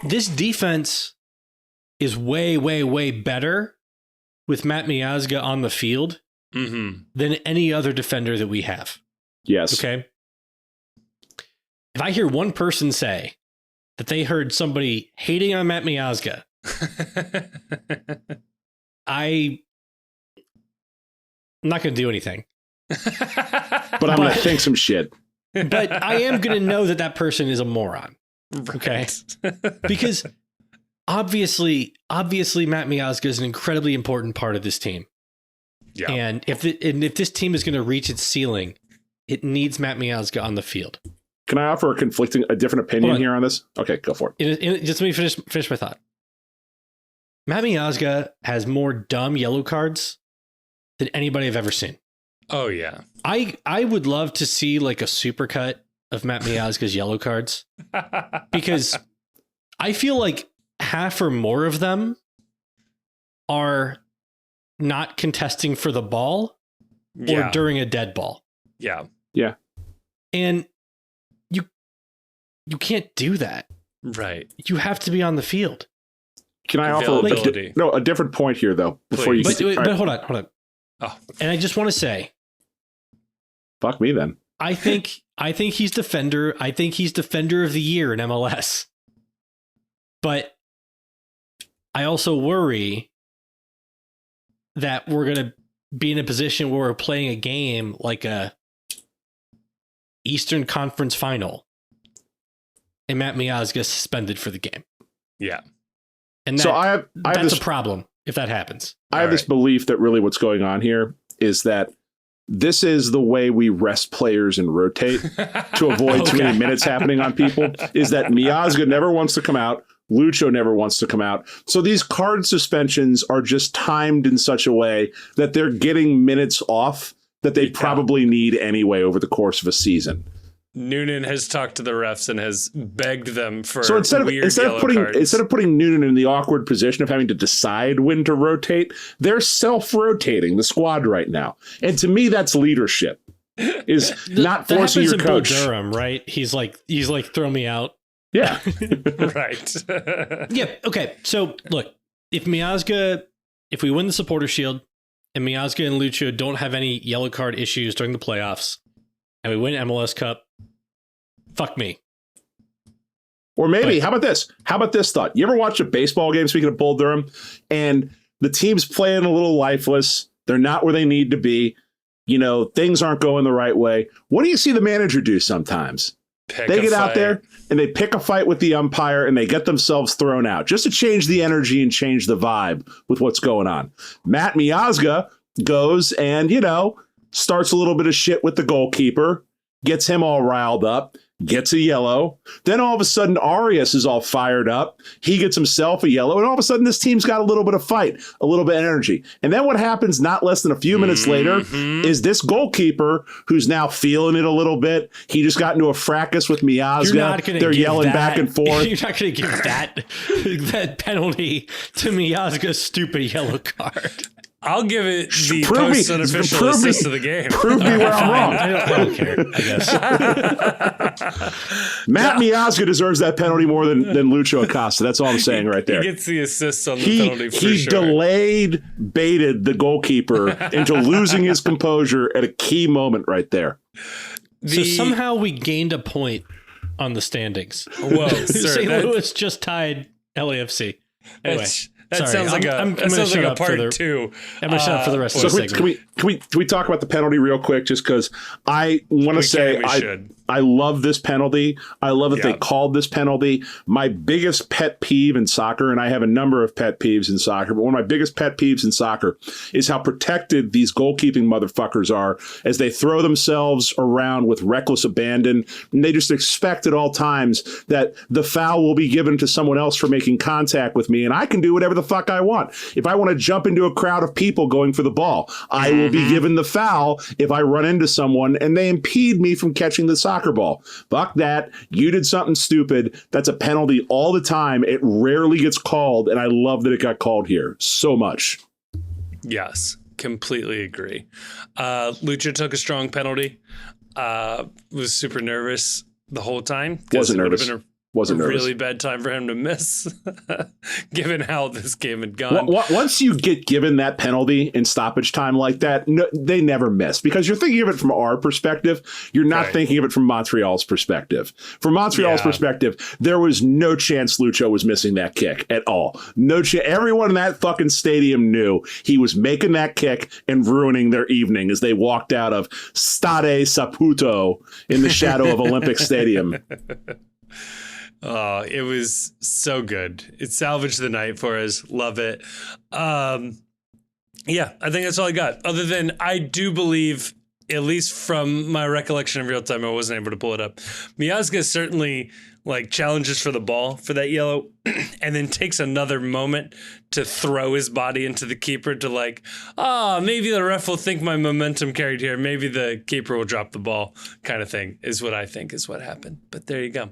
this defense is way, way, way better with Matt Miazga on the field than any other defender that we have. Yes. Okay. If I hear one person say that they heard somebody hating on Matt Miazga, I'm not going to do anything. But I'm going to think some shit. But I am going to know that person is a moron. Right. Okay. Because obviously Matt Miazga is an incredibly important part of this team. Yeah. And if this team is going to reach its ceiling, it needs Matt Miazga on the field. Can I offer a different opinion here on this? Okay, go for it. Just let me finish my thought. Matt Miazga has more dumb yellow cards than anybody I've ever seen. Oh yeah. I would love to see like a supercut of Matt Miazga's yellow cards, because I feel like half or more of them are not contesting for the ball or during a dead ball. Yeah. Yeah. And you can't do that. Right. You have to be on the field. Can I offer a different point here though before you but hold on. Oh. And I just want to say, fuck me then. I think he's defender. I think he's defender of the year in MLS. But I also worry that we're going to be in a position where we're playing a game like a Eastern Conference final and Matt Miazga suspended for the game. Yeah. And that's a problem if that happens. I have this belief that really what's going on here is that this is the way we rest players and rotate to avoid too many minutes happening on people, is that Miazga never wants to come out. Lucho never wants to come out. So these card suspensions are just timed in such a way that they're getting minutes off that they probably need anyway over the course of a season. Noonan has talked to the refs and has begged them for instead of putting Noonan in the awkward position of having to decide when to rotate, they're self-rotating the squad right now. And to me, that's leadership. Is not forcing your coach. Bull Durham, right? He's like, throw me out. Yeah. Right. Yeah. Okay. So look, if we win the Supporter Shield and Miazga and Lucho don't have any yellow card issues during the playoffs and we win MLS Cup, fuck me. Or maybe, how about this? How about this thought? You ever watch a baseball game, speaking of Bull Durham, and the team's playing a little lifeless. They're not where they need to be. You know, things aren't going the right way. What do you see the manager do sometimes? They get out there and they pick a fight with the umpire and they get themselves thrown out just to change the energy and change the vibe with what's going on. Matt Miazga goes and, starts a little bit of shit with the goalkeeper, gets him all riled up, gets a yellow. Then all of a sudden, Arias is all fired up. He gets himself a yellow. And all of a sudden, this team's got a little bit of fight, a little bit of energy. And then what happens not less than a few minutes later is this goalkeeper who's now feeling it a little bit. He just got into a fracas with Miazga. They're yelling back and forth. You're not going to give that penalty to Miazga's stupid yellow card. I'll give it the post-unofficial assist of the game. Prove me where I'm wrong. I don't care, I guess. Matt Miazga deserves that penalty more than Lucho Acosta. That's all I'm saying right there. He gets the assist on the penalty for sure. He baited the goalkeeper into losing his composure at a key moment right there. So somehow we gained a point on the standings. Whoa, sir, St. Louis just tied LAFC. Anyway. That sounds like a part two. I'm going to shut up for the rest of the segment. Can we talk about the penalty real quick? Just because I want to say I love this penalty. I love that they called this penalty. My biggest pet peeve in soccer, and I have a number of pet peeves in soccer, but one of my biggest pet peeves in soccer is how protected these goalkeeping motherfuckers are as they throw themselves around with reckless abandon. And they just expect at all times that the foul will be given to someone else for making contact with me, and I can do whatever the fuck I want. If I want to jump into a crowd of people going for the ball, I will be given the foul if I run into someone and they impede me from catching the soccer ball. Fuck that. You did something stupid. That's a penalty all the time. It rarely gets called, and I love that it got called here so much. Yes, completely agree. Lucha took a strong penalty. Was super nervous the whole time. Wasn't nervous. Wasn't nervous. Really bad time for him to miss, given how this game had gone. Once you get given that penalty in stoppage time like that, they never miss because you're thinking of it from our perspective. You're not thinking of it from Montreal's perspective. From Montreal's perspective, there was no chance Lucho was missing that kick at all. No chance. Everyone in that fucking stadium knew he was making that kick and ruining their evening as they walked out of Stade Saputo in the shadow of Olympic Stadium. Oh, it was so good. It salvaged the night for us. Love it. Yeah, I think that's all I got. Other than I do believe, at least from my recollection in real time, I wasn't able to pull it up. Miazga certainly challenges for the ball for that yellow and then takes another moment to throw his body into the keeper to maybe the ref will think my momentum carried here. Maybe the keeper will drop the ball kind of thing is what I think is what happened. But there you go.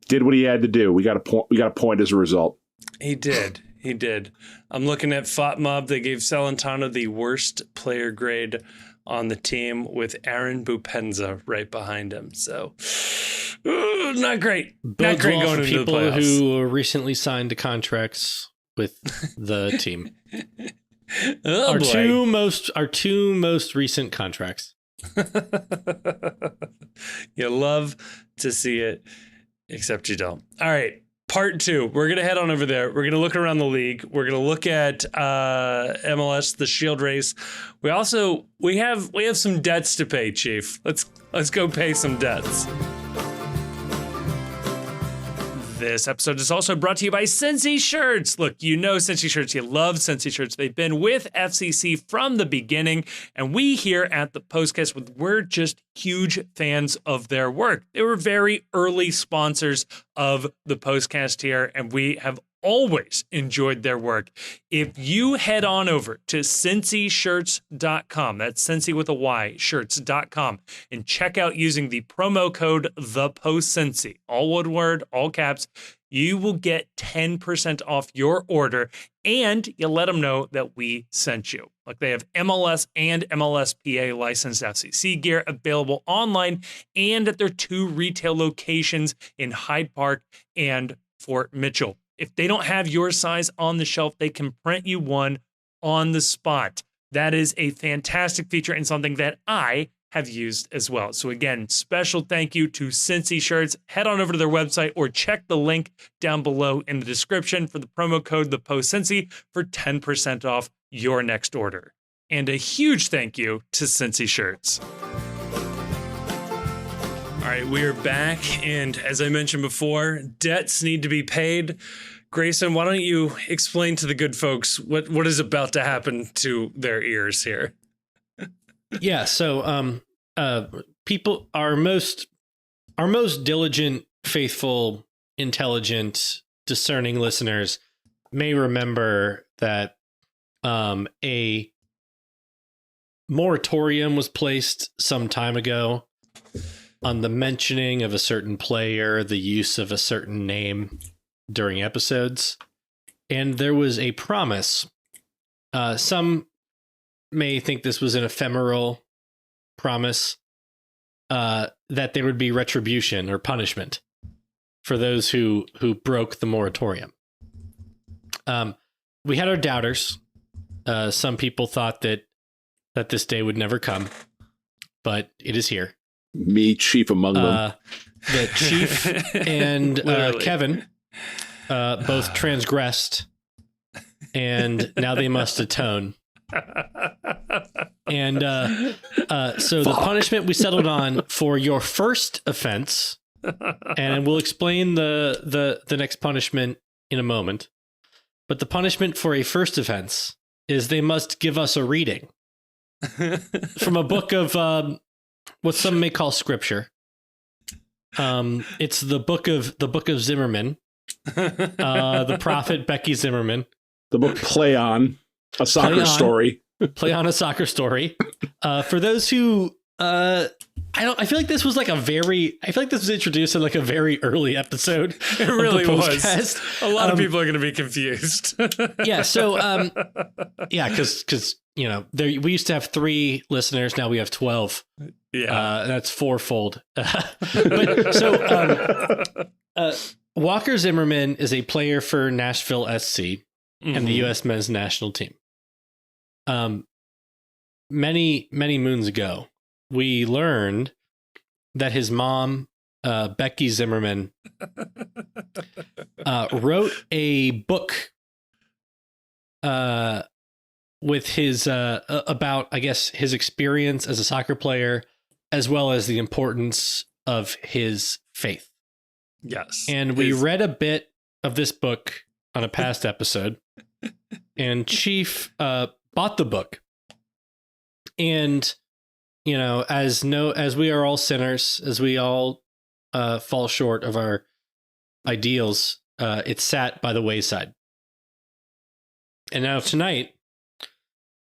Did what he had to do. We got a point as a result. He did. He did. I'm looking at FOTMob. They gave Salentano the worst player grade on the team with Aaron Bupenza right behind him. So not great. Not great going into the playoffs. People who recently signed contracts with the team. Our two most recent contracts. You love to see it, except you don't. All right. Part two, we're going to head on over there. We're going to look around the league. We're going to look at MLS, the Shield race. We have some debts to pay, Chief. Let's go pay some debts. This episode is also brought to you by Cincy Shirts. Look, you know Cincy Shirts. You love Cincy Shirts. They've been with FCC from the beginning, and we here at the Postcast, we're just huge fans of their work. They were very early sponsors of the Postcast here, and we have always enjoyed their work. If you head on over to cincyshirts.com, that's Cincy with a Y, shirts.com, and check out using the promo code ThePostCincy, all one word, all caps, you will get 10% off your order, and you let them know that we sent you. Like, they have MLS and MLSPA licensed FCC gear available online and at their 2 retail locations in Hyde Park and Fort Mitchell. If they don't have your size on the shelf, they can print you one on the spot. That is a fantastic feature and something that I have used as well. So again, special thank you to Cincy Shirts. Head on over to their website or check the link down below in the description for the promo code ThePostCincy for 10% off your next order. And a huge thank you to Cincy Shirts. All right, we're back, and as I mentioned before, debts need to be paid. Grayson, why don't you explain to the good folks what is about to happen to their ears here? Yeah, so people, our most diligent, faithful, intelligent, discerning listeners may remember that a moratorium was placed some time ago on the mentioning of a certain player, the use of a certain name during episodes. And there was a promise. Some may think this was an ephemeral promise, that there would be retribution or punishment for those who broke the moratorium. We had our doubters. Some people thought that this day would never come, but it is here. Me, chief among them. The chief and Kevin both transgressed, and now they must atone. And so the punishment we settled on for your first offense, and we'll explain the next punishment in a moment. But the punishment for a first offense is they must give us a reading from a book of what some may call scripture. It's the book of Zimmerman, the prophet Becky Zimmerman. The book Play On, a soccer story. Play On, a soccer story. For those who I feel like this was introduced in like a very early episode. It really was. A lot of people are going to be confused. Yeah. So, because we used to have 3 listeners. Now we have 12. Yeah. That's 4-fold. But so, Walker Zimmerman is a player for Nashville SC and the U.S. men's national team. Many moons ago, we learned that his mom, Becky Zimmerman, wrote a book with his about, I guess, his experience as a soccer player, as well as the importance of his faith. Yes. And we read a bit of this book on a past episode, and Chief bought the book. And as we are all sinners, as we all fall short of our ideals, it sat by the wayside. And now tonight,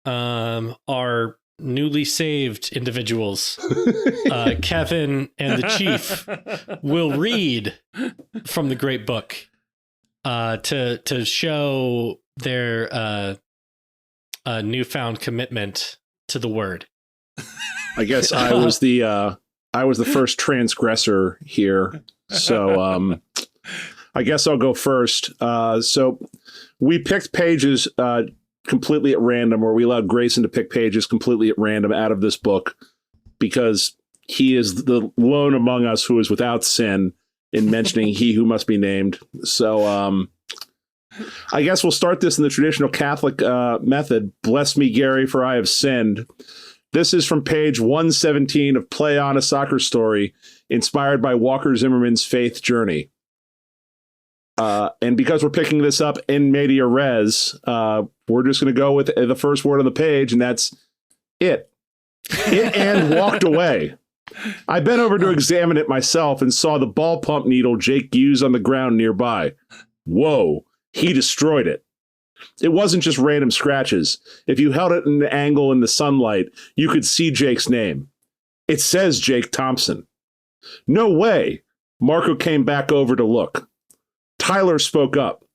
our newly saved individuals, Kevin and the Chief, will read from the great book to show their newfound commitment to the word. I guess I was the first transgressor here, so I guess I'll go first. So we picked pages completely at random, or we allowed Grayson to pick pages completely at random out of this book because he is the lone among us who is without sin in mentioning he who must be named. So I guess we'll start this in the traditional Catholic method. Bless me, Gary, for I have sinned. This is from page 117 of Play On, a Soccer Story, inspired by Walker Zimmerman's faith journey. And because we're picking this up in media res, we're just going to go with the first word on the page, and that's it. It and walked away. I bent over to examine it myself and saw the ball pump needle Jake used on the ground nearby. Whoa, he destroyed it. It wasn't just random scratches. If you held it in an angle in the sunlight, you could see Jake's name. It says Jake Thompson. No way. Marco came back over to look. Tyler spoke up.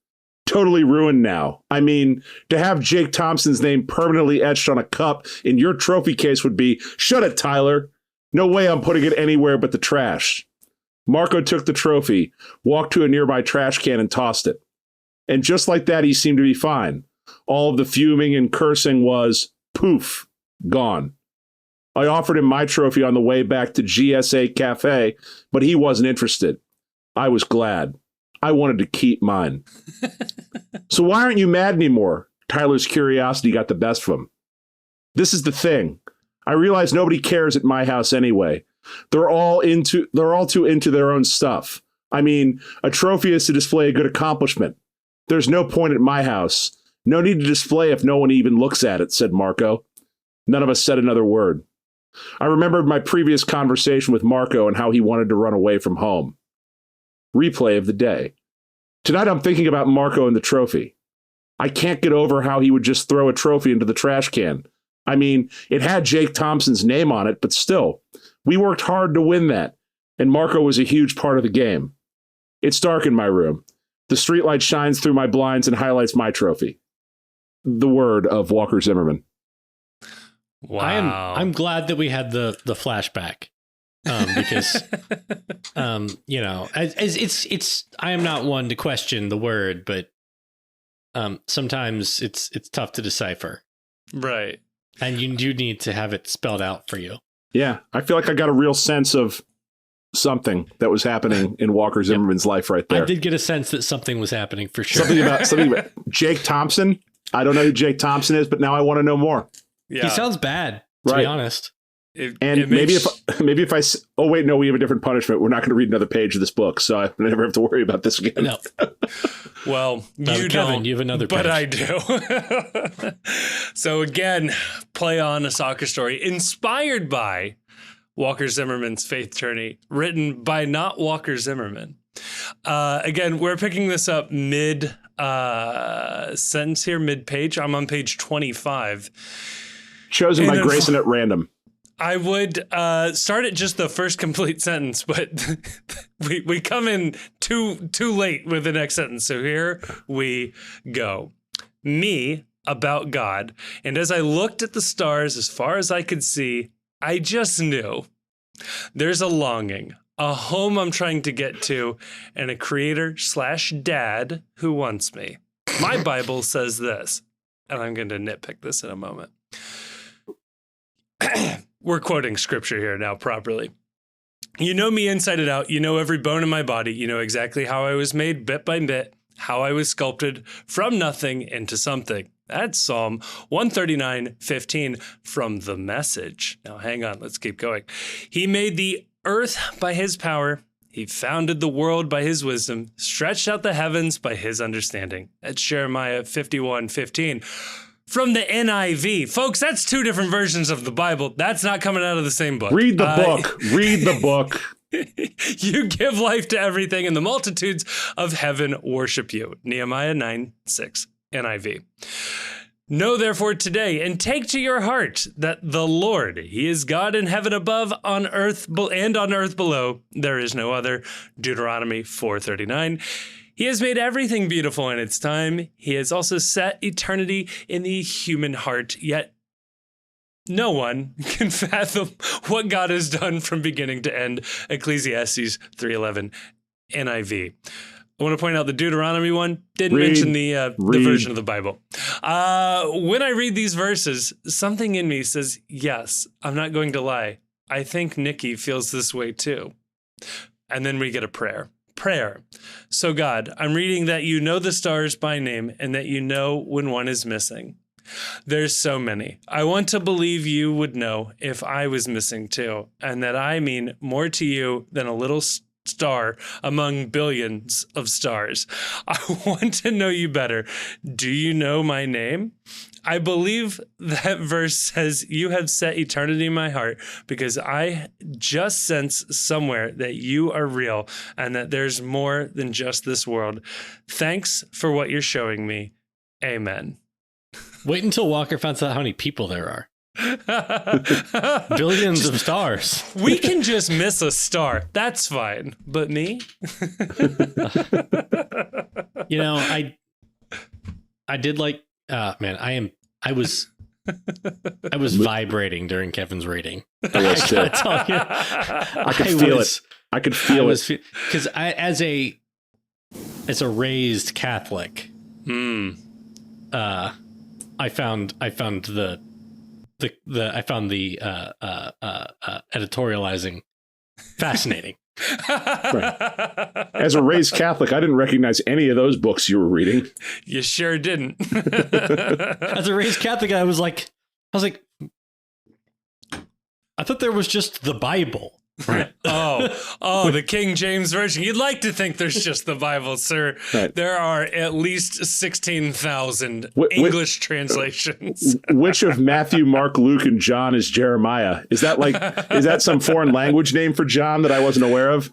Totally ruined now. I mean, to have Jake Thompson's name permanently etched on a cup in your trophy case would be, shut it, Tyler. No way I'm putting it anywhere but the trash. Marco took the trophy, walked to a nearby trash can and tossed it. And just like that, he seemed to be fine. All of the fuming and cursing was, poof, gone. I offered him my trophy on the way back to GSA Cafe, but he wasn't interested. I was glad. I wanted to keep mine. So why aren't you mad anymore? Tyler's curiosity got the best of him. This is the thing. I realize nobody cares at my house anyway. They're all too into their own stuff. I mean, a trophy is to display a good accomplishment. There's no point at my house. No need to display if no one even looks at it, said Marco. None of us said another word. I remembered my previous conversation with Marco and how he wanted to run away from home. Replay of the day. Tonight I'm thinking about Marco and the trophy. I can't get over how he would just throw a trophy into the trash can. I mean, it had Jake Thompson's name on it, but still, we worked hard to win that, and Marco was a huge part of the game. It's dark in my room. The streetlight shines through my blinds and highlights my trophy. The word of Walker Zimmerman. Wow. I'm glad that we had the flashback. Because you know, it's I am not one to question the word, but sometimes it's tough to decipher. Right. And you do need to have it spelled out for you. Yeah, I feel like I got a real sense of something that was happening in Walker Zimmerman's life right there. I did get a sense that something was happening for sure. Something about Jake Thompson. I don't know who Jake Thompson is, but now I want to know more. Yeah. He sounds bad, to be honest. Maybe if I oh wait, no, we have a different punishment. We're not going to read another page of this book, so I never have to worry about this again. No. Well, you don't. You have another page. But I do. So again, play on a soccer story inspired by Walker Zimmerman's Faith Journey, written by not Walker Zimmerman. Again, we're picking this up mid sentence here, mid page. I'm on page 25. Chosen by Grayson at random. I would start at just the first complete sentence, but we come in too late with the next sentence. So here we go. Me about God. And as I looked at the stars as far as I could see, I just knew there's a longing, a home I'm trying to get to, and a creator/dad who wants me. My Bible says this, and I'm going to nitpick this in a moment. We're quoting scripture here now properly. You know me inside and out. You know every bone in my body. You know exactly how I was made bit by bit, how I was sculpted from nothing into something. That's Psalm 139:15 from the Message. Now hang on, let's keep going. He made the earth by his power. He founded the world by his wisdom, stretched out the heavens by his understanding. That's Jeremiah 51:15. From the NIV. Folks, that's two different versions of the Bible. That's not coming out of the same book. Read the book. Read the book. You give life to everything, and the multitudes of heaven worship you. Nehemiah 9:6, NIV. Know therefore today and take to your heart that the Lord, he is God in heaven above, on earth and on earth below. There is no other. Deuteronomy 4:39. He has made everything beautiful in its time. He has also set eternity in the human heart, yet no one can fathom what God has done from beginning to end. Ecclesiastes 3:11, NIV. I want to point out the Deuteronomy one didn't mention the version of the Bible. When I read these verses, something in me says, yes, I'm not going to lie. I think Nikki feels this way too. And then we get a prayer. Prayer. So God, I'm reading that you know the stars by name and that you know when one is missing. There's so many. I want to believe you would know if I was missing too, and that I mean more to you than a little star among billions of stars. I want to know you better. Do you know my name? I believe that verse says, you have set eternity in my heart because I just sense somewhere that you are real and that there's more than just this world. Thanks for what you're showing me. Amen. Wait until Walker finds out how many people there are. Billions of stars. We can just miss a star. That's fine. But me? You know, I did like, man, I was vibrating during Kevin's rating. I was too. I could feel it. I could feel it. Because as a raised Catholic, I found the editorializing fascinating. Right. As a raised Catholic, I didn't recognize any of those books you were reading. You sure didn't. As a raised Catholic, I was like, I thought there was just the Bible. Right. Oh, the King James Version. You'd like to think there's just the Bible, sir. Right. There are at least 16,000 English translations. Which of Matthew, Mark, Luke, and John is Jeremiah? Is that some foreign language name for John that I wasn't aware of?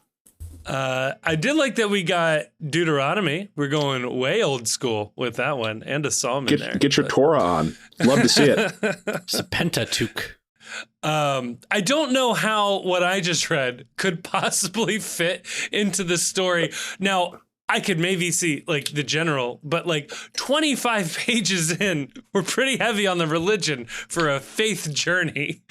I did like that we got Deuteronomy. We're going way old school with that one, and a psalm in there. Get your Torah on. Love to see it. It's a Pentateuch. I don't know how what I just read could possibly fit into the story. Now, I could maybe see like the general, but like 25 pages in, we're pretty heavy on the religion for a faith journey.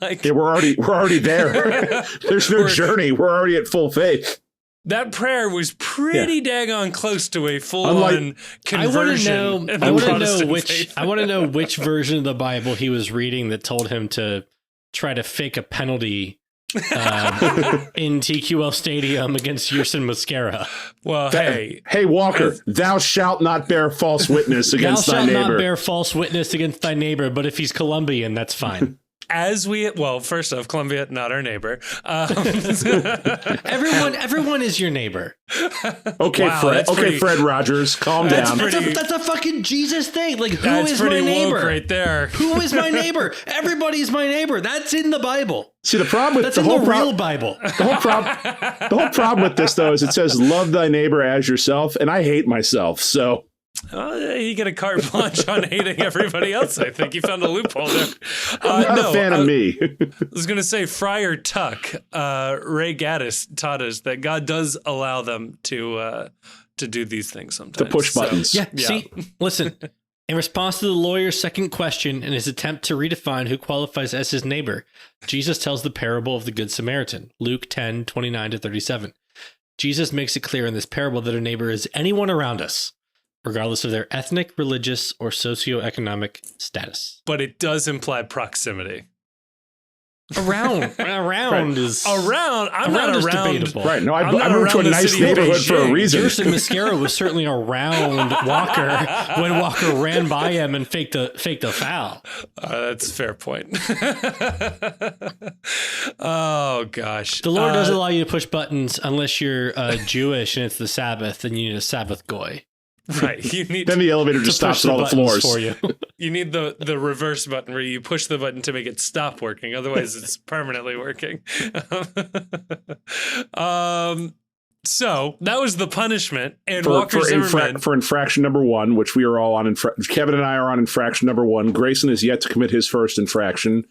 Like, yeah, we're already there. There's no journey. We're already at full faith. That prayer was pretty daggone close to a full-on conversion. I want to know which version of the Bible he was reading that told him to try to fake a penalty in TQL Stadium against Yerson Mosquera. Well, hey, Walker, thou shalt not bear false witness against thy neighbor. Thou shalt not bear false witness against thy neighbor, but if he's Colombian, that's fine. First off, Colombia, not our neighbor. Everyone is your neighbor. Okay, wow, Fred. Okay, Fred Rogers, calm down. That's a fucking Jesus thing. Like, who is my neighbor? Right there. Who is my neighbor? Everybody's my neighbor. That's in the Bible. See, the problem with the real Bible. The whole problem with this, though, is it says "love thy neighbor as yourself," and I hate myself, so. You get a carte blanche on hating everybody else. I think you found a loophole there. I'm not a fan of me. I was going to say Friar Tuck, Ray Gaddis taught us that God does allow them to do these things sometimes. To push buttons. Yeah. See, listen. In response to the lawyer's second question and his attempt to redefine who qualifies as his neighbor, Jesus tells the parable of the Good Samaritan, Luke 10:29-37. Jesus makes it clear in this parable that a neighbor is anyone around us, regardless of their ethnic, religious, or socioeconomic status. But it does imply proximity. Around is debatable. Right. No, I moved to a nice neighborhood for a reason. Yerson Mosquera was certainly around Walker when Walker ran by him and faked a foul. That's a fair point. Oh gosh. The Lord doesn't allow you to push buttons unless you're Jewish and it's the Sabbath and you need a Sabbath goy. Right. You need then the elevator just stops at all the floors for you. You need the reverse button where you push the button to make it stop working. Otherwise, it's permanently working. So that was the punishment. And Walker Zimmerman for infraction number 1, which we are all on. Kevin and I are on infraction number 1. Grayson is yet to commit his first infraction,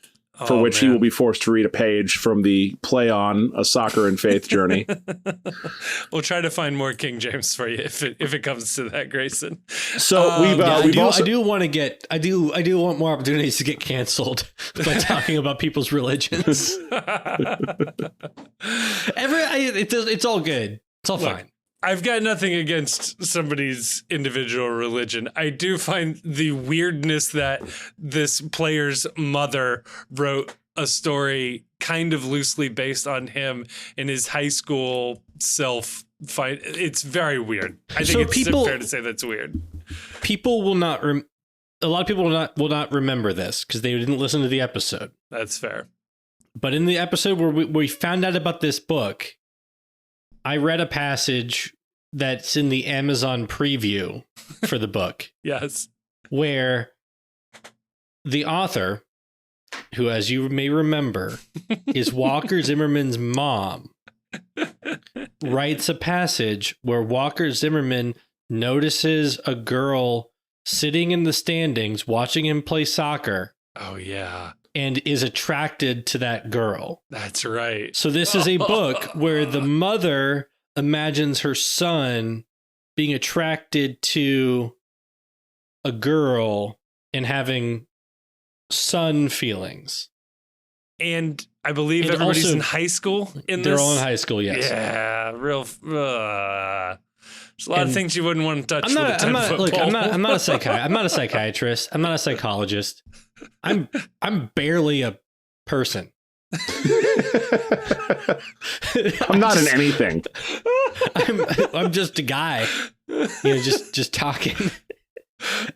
for which he will be forced to read a page from the play on A Soccer and Faith Journey. We'll try to find more King James for you if it comes to that, Grayson. So I do want more opportunities to get canceled by talking about people's religions. It's all good. It's all fine. I've got nothing against somebody's individual religion. I do find the weirdness that this player's mother wrote a story kind of loosely based on him and his high school self fight. It's very weird. I think it's fair to say that's weird. People will not. A lot of people will not remember this because they didn't listen to the episode. That's fair. But in the episode where we found out about this book, I read a passage that's in the Amazon preview for the book. Yes. Where the author, who, as you may remember, is Walker Zimmerman's mom, writes a passage where Walker Zimmerman notices a girl sitting in the standings watching him play soccer. Oh, yeah. And is attracted to that girl. That's right. So this is a book where the mother imagines her son being attracted to a girl and having son feelings. And I believe And everybody's also, in high school in they're this. all in high school, yes. Yeah, real. There's a lot of things you wouldn't want to touch with a 10-foot look, pole. I'm not a psychiatrist. I'm not a psychologist. I'm barely a person. I'm not in anything. I'm just a guy. Just talking.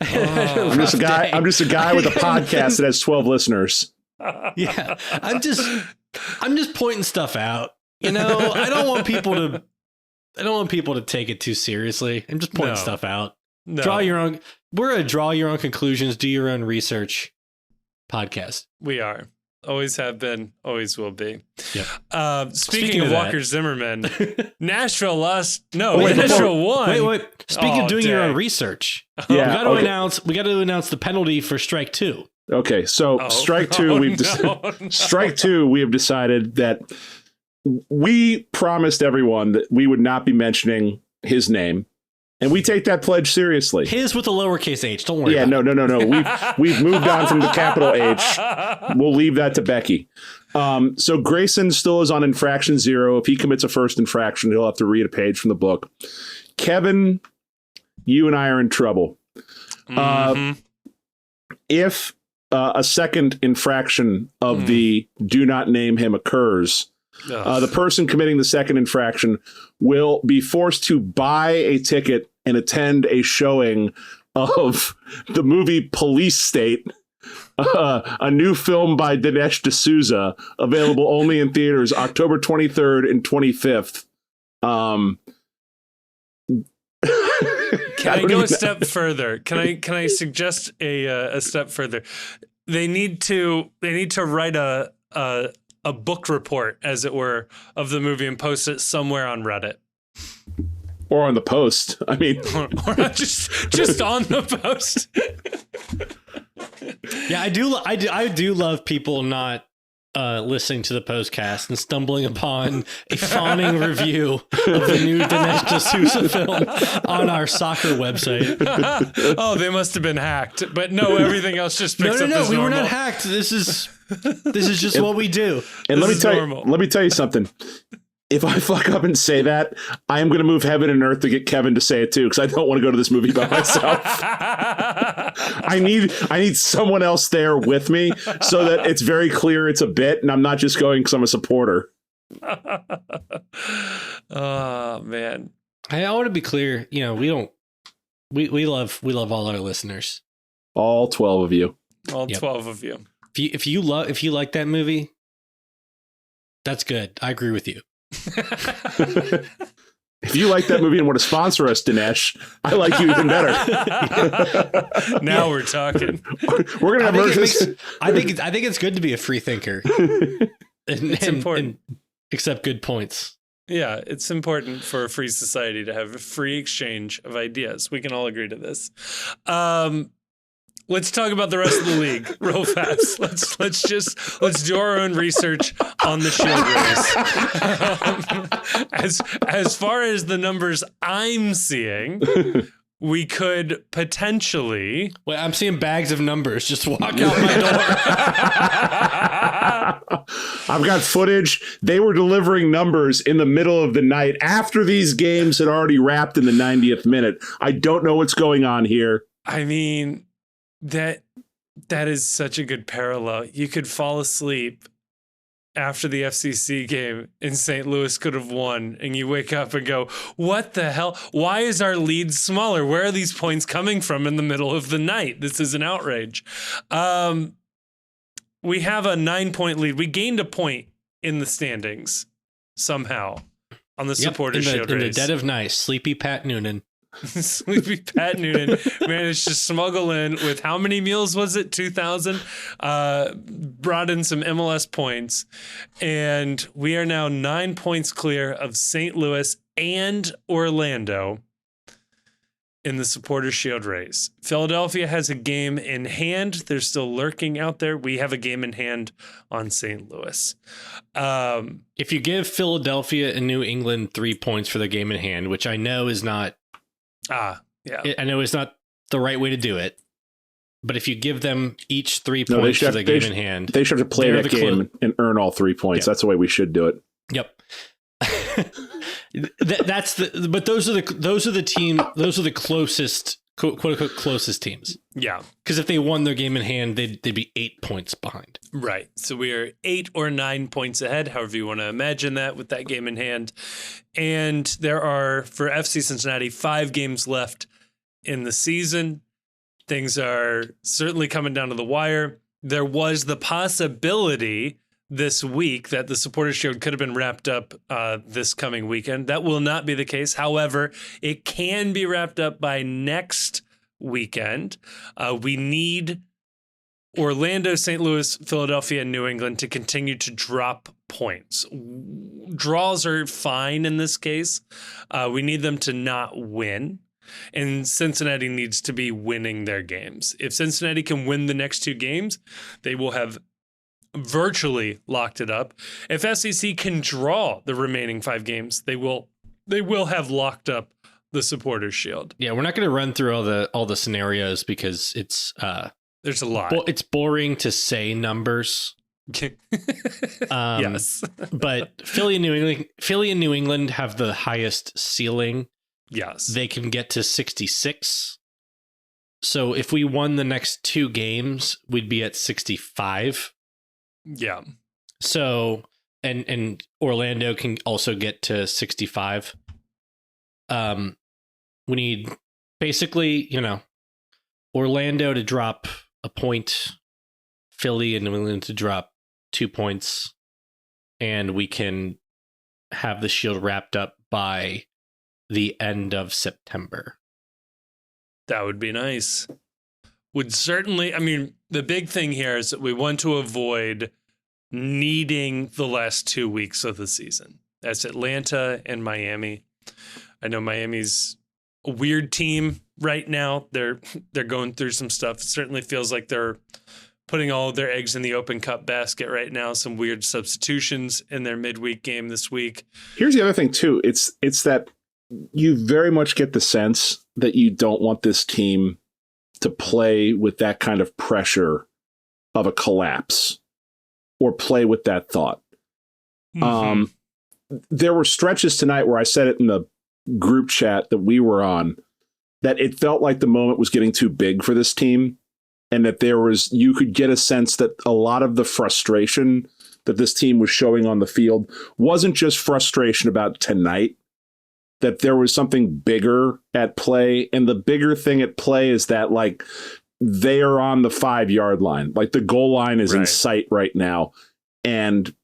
I'm just a guy. I'm just a guy with a podcast that has 12 listeners. Yeah, I'm just pointing stuff out. I don't want people to take it too seriously. I'm just pointing stuff out. No. Draw your own. We're a draw your own conclusions, do your own research podcast. We are. Always have been, always will be. Yep. Speaking of Walker Zimmerman, Nashville lost. No, wait, Nashville won. Wait. Speaking of doing your own research, Yeah, we got to announce the penalty for strike 2. Okay, so strike 2, strike 2. We have decided that we promised everyone that we would not be mentioning his name. And we take that pledge seriously. His with a lowercase h. Don't worry. Yeah, about no. We've moved on from the capital H. We'll leave that to Becky. So Grayson still is on infraction 0. If he commits a first infraction, he'll have to read a page from the book. Kevin, you and I are in trouble. If a second infraction of the do not name him occurs, the person committing the second infraction will be forced to buy a ticket and attend a showing of the movie Police State, a new film by Dinesh D'Souza, available only in theaters October 23rd and 25th. Can I go a step further? Can I suggest a step further? They need to write a book report, as it were, of the movie and post it somewhere on Reddit. Or on the Post. I mean, or just on the Post. Yeah, I do love people not listening to the postcast and stumbling upon a fawning review of the new Dinesh D'Souza film on our soccer website. Oh, they must have been hacked. But no, everything else just picks up No, as we were normal. not hacked. This is just what we do. and let This me is tell normal. you, let me tell you something. If I fuck up and say that, I am going to move heaven and earth to get Kevin to say it too, because I don't want to go to this movie by myself. I need someone else there with me so that it's very clear it's a bit, and I'm not just going because I'm a supporter. Oh man. I want to be clear. We love all our listeners. All 12 of you. All Yep. 12 of you. If you like that movie, that's good. I agree with you. If you like that movie and want to sponsor us, Dinesh, I like you even better. Now we're talking. We're gonna have mergers. I think it's good to be a free thinker. It's important. And accept good points. Yeah, it's important for a free society to have a free exchange of ideas. We can all agree to this. Let's talk about the rest of the league real fast. Let's do our own research on the Shield race. As far as the numbers I'm seeing, we could potentially. Wait, I'm seeing bags of numbers just walk out my door. I've got footage. They were delivering numbers in the middle of the night after these games had already wrapped in the 90th minute. I don't know what's going on here. I mean, that is such a good parallel. You could fall asleep after the FCC game and St. Louis could have won, and you wake up and go, what the hell? Why is our lead smaller? Where are these points coming from in the middle of the night? This is an outrage. We have a 9-point lead. We gained a point in the standings somehow. on the Supporters Shield in race. the dead of night, sleepy Pat Noonan. Sleepy Pat Noonan managed to smuggle in with how many meals was it? 2,000. Brought in some MLS points, and we are now 9 points clear of St. Louis and Orlando in the Supporters Shield race. Philadelphia has a game in hand. They're still lurking out there. We have a game in hand on St. Louis. If you give Philadelphia and New England 3 points for their game in hand, which I know is not, yeah, I know it's not the right way to do it, but if you give them each 3 points for the game in hand, they should have to play that game and earn all 3 points. Yep. That's the way we should do it. Yep. But those are the closest, quote unquote, closest teams. Yeah. Because if they won their game in hand, they'd be 8 points behind. Right. So we are 8 or 9 points ahead, however you want to imagine that, with that game in hand. And there are, for FC Cincinnati, 5 games left in the season. Things are certainly coming down to the wire. There was the possibility this week that the Supporters Shield could have been wrapped up this coming weekend. That will not be the case. However, it can be wrapped up by next weekend. We need Orlando, St. Louis, Philadelphia, and New England to continue to drop points. Draws are fine in this case. We need them to not win. And Cincinnati needs to be winning their games. If Cincinnati can win the next 2 games, they will have virtually locked it up. If SEC can draw the remaining 5 games, they will have locked up the Supporters Shield. Yeah, we're not going to run through all the scenarios because it's there's a lot. It's boring to say numbers. Yes. But Philly and New England have the highest ceiling. Yes. They can get to 66. So if we won the next 2 games, we'd be at 65. Yeah. So and Orlando can also get to 65. We need basically, Orlando to drop a point, Philly and New England to drop 2 points, and we can have the Shield wrapped up by the end of September. That would be nice. Would certainly, the big thing here is that we want to avoid needing the last 2 weeks of the season. That's Atlanta and Miami. I know Miami's a weird team right now. They're going through some stuff. It certainly feels like they're putting all of their eggs in the open cup basket right now. Some weird substitutions in their midweek game this week. Here's the other thing too. It's that you very much get the sense that you don't want this team to play with that kind of pressure of a collapse or play with that thought. Mm-hmm. There were stretches tonight where I said it in the group chat that we were on, that it felt like the moment was getting too big for this team, and that you could get a sense that a lot of the frustration that this team was showing on the field wasn't just frustration about tonight, that there was something bigger at play. And the bigger thing at play is that, like, they are on the 5-yard line. Like, the goal line is in sight right now. And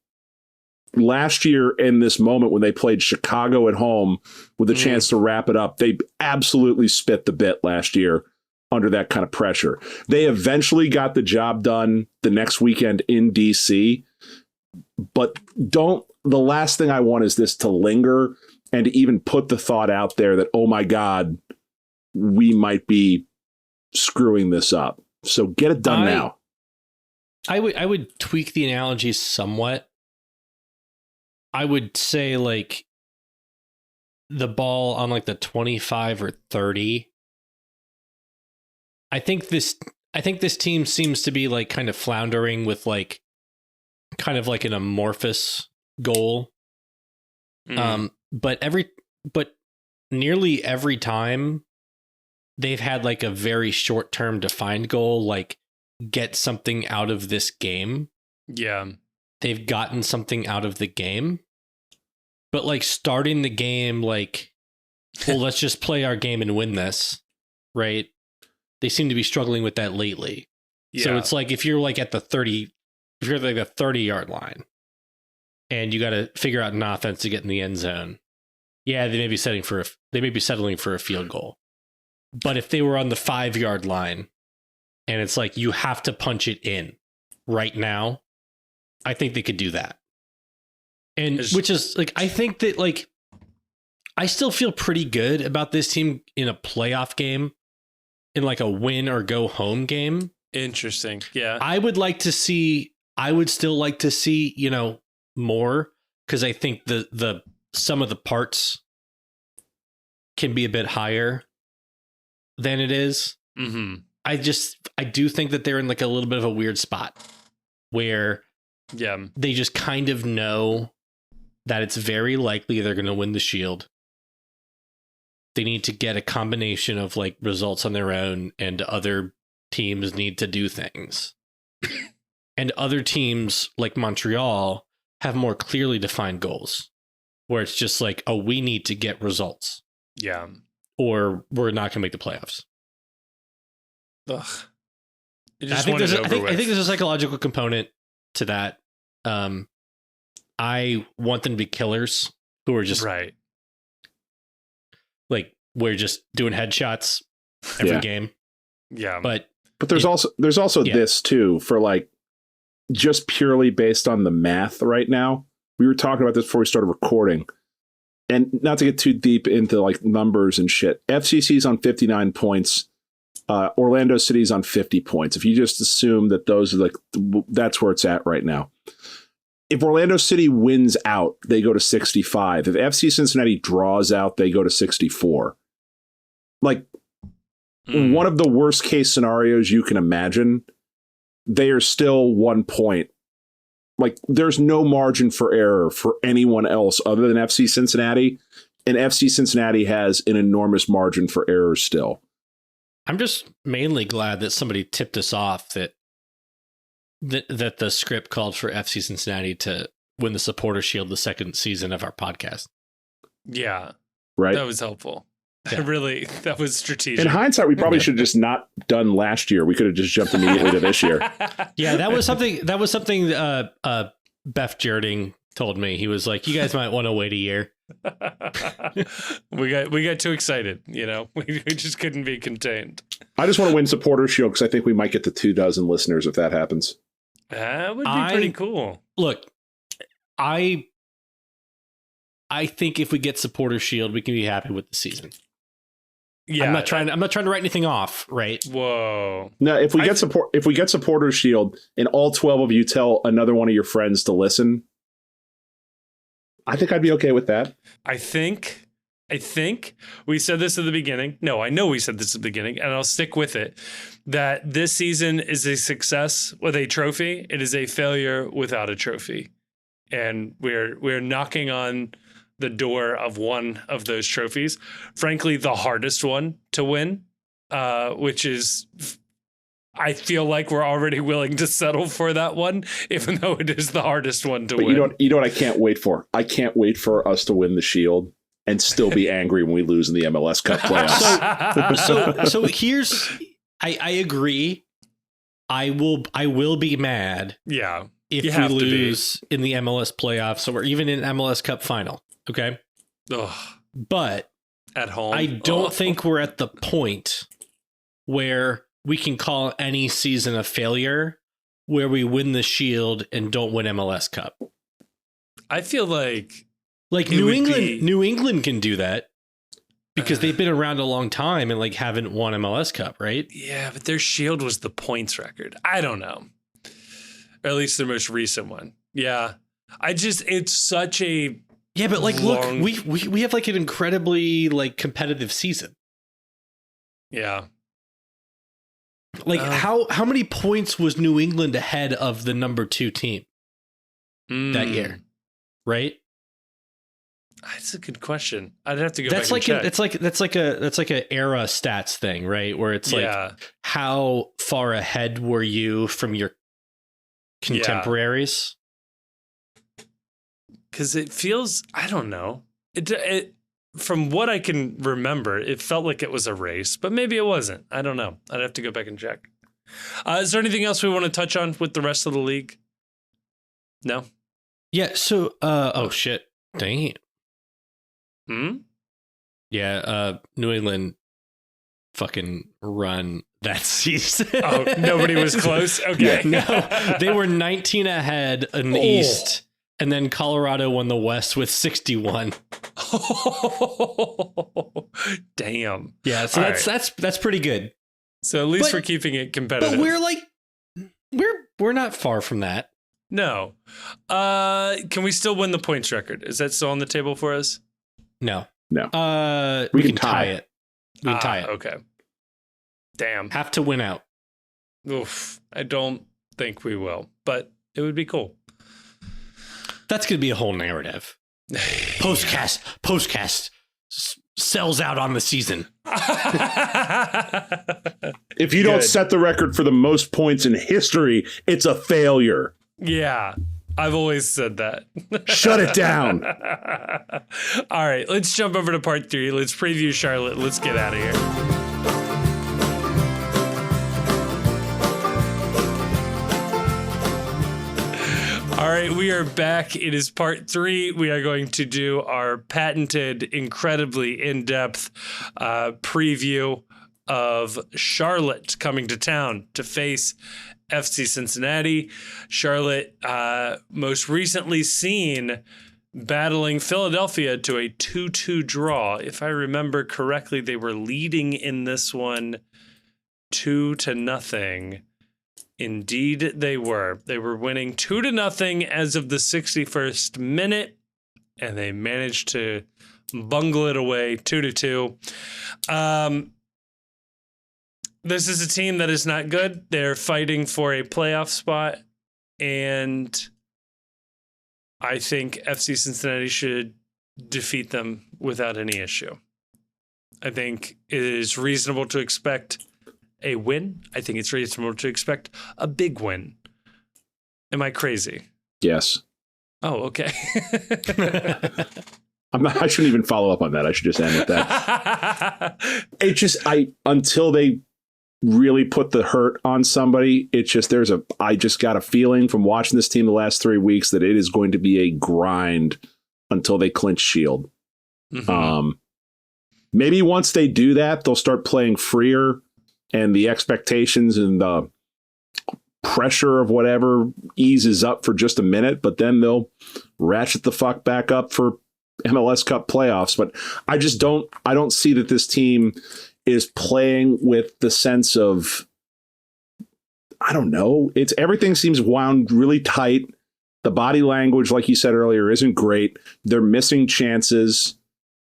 last year in this moment when they played Chicago at home with a chance to wrap it up, they absolutely spit the bit last year under that kind of pressure. They eventually got the job done the next weekend in DC. But the last thing I want is this to linger and to even put the thought out there that, oh my God, we might be screwing this up. So get it done now. I would tweak the analogy somewhat. I would say, like, the ball on like the 25 or 30. I think this team seems to be like kind of floundering with like kind of like an amorphous goal. But nearly every time they've had like a very short-term defined goal, like get something out of this game. Yeah. They've gotten something out of the game. But like starting the game, like, well, let's just play our game and win this, right? They seem to be struggling with that lately. Yeah. So it's like if you're like at the 30, if you're like the 30-yard line and you got to figure out an offense to get in the end zone, yeah, they may be settling for a field goal. But if they were on the 5-yard line and it's like you have to punch it in right now, I think they could do that. And which is like, I think that like, I still feel pretty good about this team in a playoff game, in like a win or go home game. Interesting. Yeah. I would still like to see, you know, more, because I think the sum of the parts can be a bit higher than it is. Mm-hmm. I do think that they're in like a little bit of a weird spot where they just kind of know that it's very likely they're going to win the Shield. They need to get a combination of like results on their own, and other teams need to do things. And other teams like Montreal have more clearly defined goals where it's just like, oh, we need to get results. Yeah. Or we're not going to make the playoffs. Ugh. I think there's a psychological component to that. I want them to be killers who are just right. Like, we're just doing headshots every game. Yeah. But there's also this too, for like, just purely based on the math right now. We were talking about this before we started recording, and not to get too deep into like numbers and shit. FCC's on 59 points. Orlando City's on 50 points. If you just assume that those are like, that's where it's at right now. If Orlando City wins out, they go to 65. If FC Cincinnati draws out, they go to 64. Like, one of the worst case scenarios you can imagine, they are still 1 point. Like, there's no margin for error for anyone else other than FC Cincinnati. And FC Cincinnati has an enormous margin for error still. I'm just mainly glad that somebody tipped us off that the script called for FC Cincinnati to win the Supporter Shield the second season of our podcast. Yeah. Right. That was helpful. Yeah. That was strategic. In hindsight, we probably should have just not done last year. We could have just jumped immediately to this year. Yeah, that was something Beth Jerding told me. He was like, you guys might want to wait a year. we got too excited, you know. We just couldn't be contained. I just want to win Supporter Shield because I think we might get to 24 listeners if that happens. That would be pretty cool. Look, I think if we get Supporter Shield, we can be happy with the season. Yeah, I'm not trying to write anything off, right? Whoa. No, if we get Supporter Shield and all 12 of you tell another one of your friends to listen, I think I'd be okay with that. I think we said this at the beginning. No, I know we said this at the beginning, and I'll stick with it, that this season is a success with a trophy. It is a failure without a trophy. And we're knocking on the door of one of those trophies. Frankly, the hardest one to win, which is, I feel like we're already willing to settle for that one, even though it is the hardest one to win. You know what I can't wait for? I can't wait for us to win the Shield and still be angry when we lose in the MLS Cup playoffs. So here's, I agree. I will be mad. Yeah. If we lose in the MLS playoffs or even in MLS Cup final. Okay. Ugh. But at home, I don't think we're at the point where we can call any season a failure where we win the Shield and don't win MLS Cup. I feel like New England can do that because they've been around a long time and like haven't won MLS Cup, right? Yeah, but their Shield was the points record. I don't know. Or at least their most recent one. Yeah. It's such a but like, look, we have like an incredibly like competitive season. Yeah. Like how many points was New England ahead of the number 2 team that year? Right? That's a good question. I'd have to go back and check. That's like a era stats thing, right? Where it's like how far ahead were you from your contemporaries? Because it feels, I don't know. It from what I can remember, it felt like it was a race, but maybe it wasn't. I don't know. I'd have to go back and check. Is there anything else we want to touch on with the rest of the league? No? Yeah, so, oh shit. Dang it. Hmm? Yeah, New England fucking run that season. Oh, nobody was close? Okay. No, they were 19 ahead in the East, and then Colorado won the West with 61. Damn. Yeah, so All that's pretty good. So at least we're keeping it competitive. But we're like, we're not far from that. No. Can we still win the points record? Is that still on the table for us? No. We can can tie it. We can tie it. Okay. Damn. Have to win out. Oof. I don't think we will, but it would be cool. That's going to be a whole narrative. Postcast sells out on the season. If you don't set the record for the most points in history, it's a failure. Yeah. I've always said that. Shut it down. All right, let's jump over to part 3. Let's preview Charlotte. Let's get out of here. All right, we are back. It is part 3. We are going to do our patented, incredibly in-depth preview of Charlotte coming to town to face FC Cincinnati. Charlotte, most recently seen battling Philadelphia to a 2-2 draw. If I remember correctly, they were leading in this one 2-0. Indeed, they were. They were winning 2-0 as of the 61st minute, and they managed to bungle it away 2-2. This is a team that is not good. They're fighting for a playoff spot, and I think FC Cincinnati should defeat them without any issue. I think it is reasonable to expect a win. I think it's reasonable to expect a big win. Am I crazy? Yes. Oh, okay. I shouldn't even follow up on that. I should just end with that. Until they really put the hurt on somebody, I just got a feeling from watching this team the last 3 weeks that it is going to be a grind until they clinch Shield. Mm-hmm. Maybe once they do that, they'll start playing freer, and the expectations and the pressure of whatever eases up for just a minute, but then they'll ratchet the fuck back up for MLS Cup playoffs. But I don't see that this team is playing with the sense of, I don't know. Everything seems wound really tight. The body language, like you said earlier, isn't great. They're missing chances.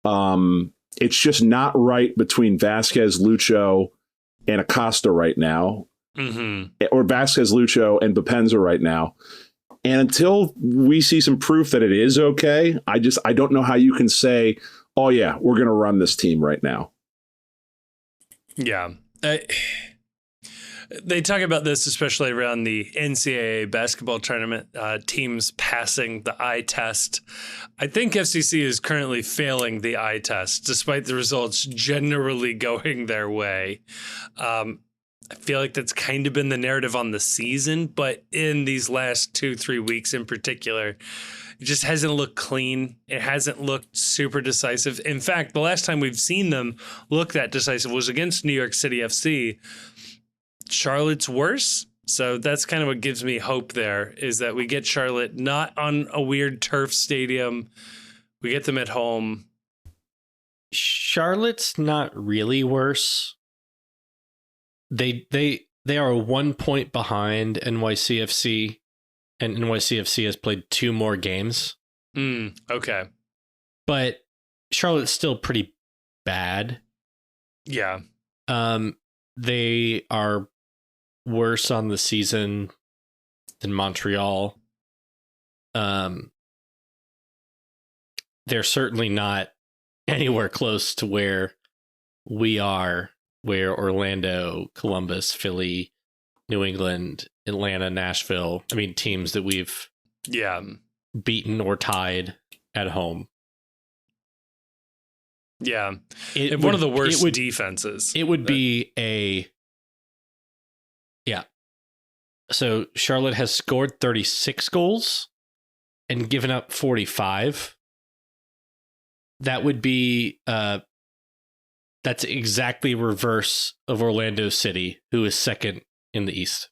It's just not right between Vasquez, Lucho, and Acosta right now. Mm-hmm. Or Vasquez, Lucho, and Bopenza right now. And until we see some proof that it is okay, I don't know how you can say, oh yeah, we're going to run this team right now. Yeah. They talk about this, especially around the NCAA basketball tournament, teams passing the eye test. I think FCC is currently failing the eye test, despite the results generally going their way. I feel like that's kind of been the narrative on the season, but in these last 2-3 weeks in particular, it just hasn't looked clean. It hasn't looked super decisive. In fact, the last time we've seen them look that decisive was against New York City FC. Charlotte's worse. So that's kind of what gives me hope there, is that we get Charlotte not on a weird turf stadium. We get them at home. Charlotte's not really worse. They are 1 point behind NYCFC, and NYCFC has played 2 more games. Okay. But Charlotte's still pretty bad. Yeah. They are worse on the season than Montreal. They're certainly not anywhere close to where we are, where Orlando, Columbus, Philly, New England, Atlanta, Nashville, teams that we've beaten or tied at home. Yeah. One of the worst defenses. It would be So Charlotte has scored 36 goals and given up 45. that would be that's exactly reverse of Orlando City, who is second in the East.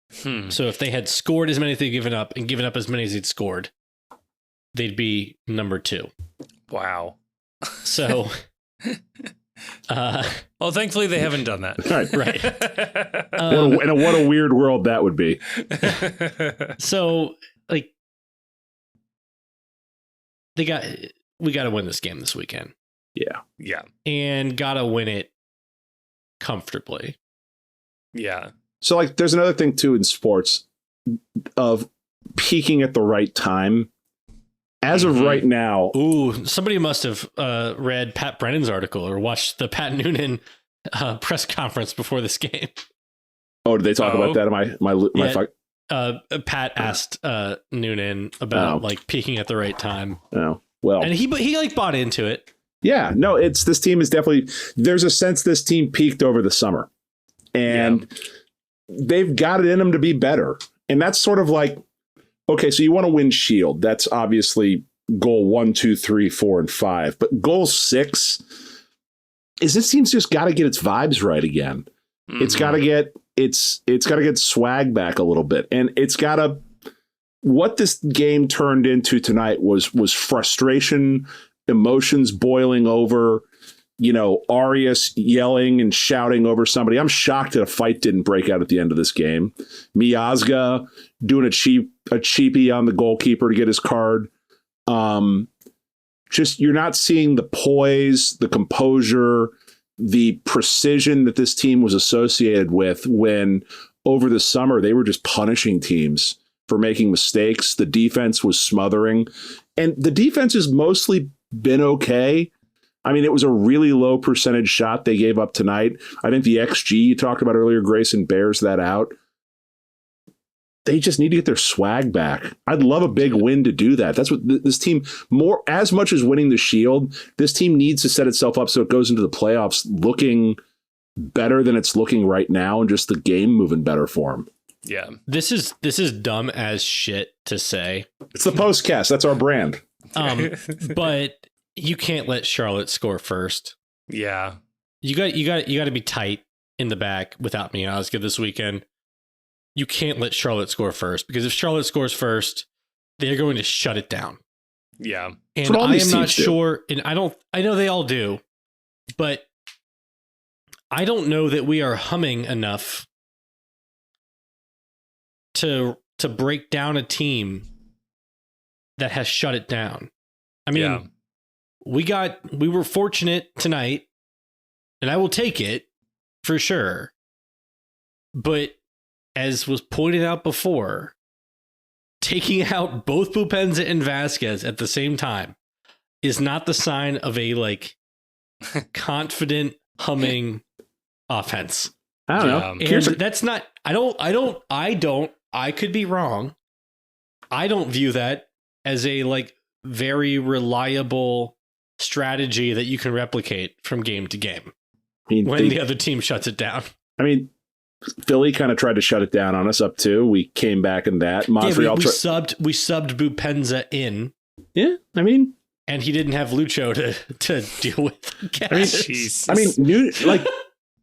So if they had scored as many as they've given up and given up as many as they'd scored, they'd be number 2. Wow. So, well, thankfully they haven't done that. Right. What a weird world that would be. So, like, we got to win this game this weekend. Yeah. And got to win it comfortably. Yeah. So, like, there's another thing, too, in sports of peaking at the right time. As of right now... Ooh, somebody must have read Pat Brennan's article or watched the Pat Noonan press conference before this game. Oh, did they talk about that? Pat asked Noonan about, like, peaking at the right time. Oh, well. And he like, bought into it. Yeah, no, this team is definitely... There's a sense this team peaked over the summer. And... Yeah. They've got it in them to be better. And that's sort of like, okay, so you want to win Shield. That's obviously goal 1, 2, 3, 4, and 5. But goal 6 is this team's just got to get its vibes right again. Mm-hmm. It's got to get got to get swag back a little bit. And it's got to, what this game turned into tonight was frustration, emotions boiling over. You know, Arias yelling and shouting over somebody. I'm shocked that a fight didn't break out at the end of this game. Miazga doing a cheapie on the goalkeeper to get his card. Just, you're not seeing the poise, the composure, the precision that this team was associated with when over the summer they were just punishing teams for making mistakes. The defense was smothering. And the defense has mostly been okay. I mean, it was a really low percentage shot they gave up tonight. I think the XG you talked about earlier, Grayson, bears that out. They just need to get their swag back. I'd love a big win to do that. That's what this team, more as much as winning the Shield, this team needs to set itself up so it goes into the playoffs looking better than it's looking right now and just the game moving better for them. Yeah. This is dumb as shit to say. It's the postcast. That's our brand. But you can't let Charlotte score first. Yeah. You got to be tight in the back without Miazga this weekend. You can't let Charlotte score first, because if Charlotte scores first, they're going to shut it down. Yeah. And I am not sure, and I know they all do, but I don't know that we are humming enough to break down a team that has shut it down. I mean, we were fortunate tonight, and I will take it for sure. But as was pointed out before, taking out both Bupenza and Vasquez at the same time is not the sign of a confident humming offense. I don't know. And that's not, I could be wrong. I don't view that as a very reliable strategy that you can replicate from game to game when the other team shuts it down. I mean, Philly kind of tried to shut it down on us up two. We came back in that. Montreal we subbed Bupenza in. Yeah, I mean, and he didn't have Lucho to deal with. I mean,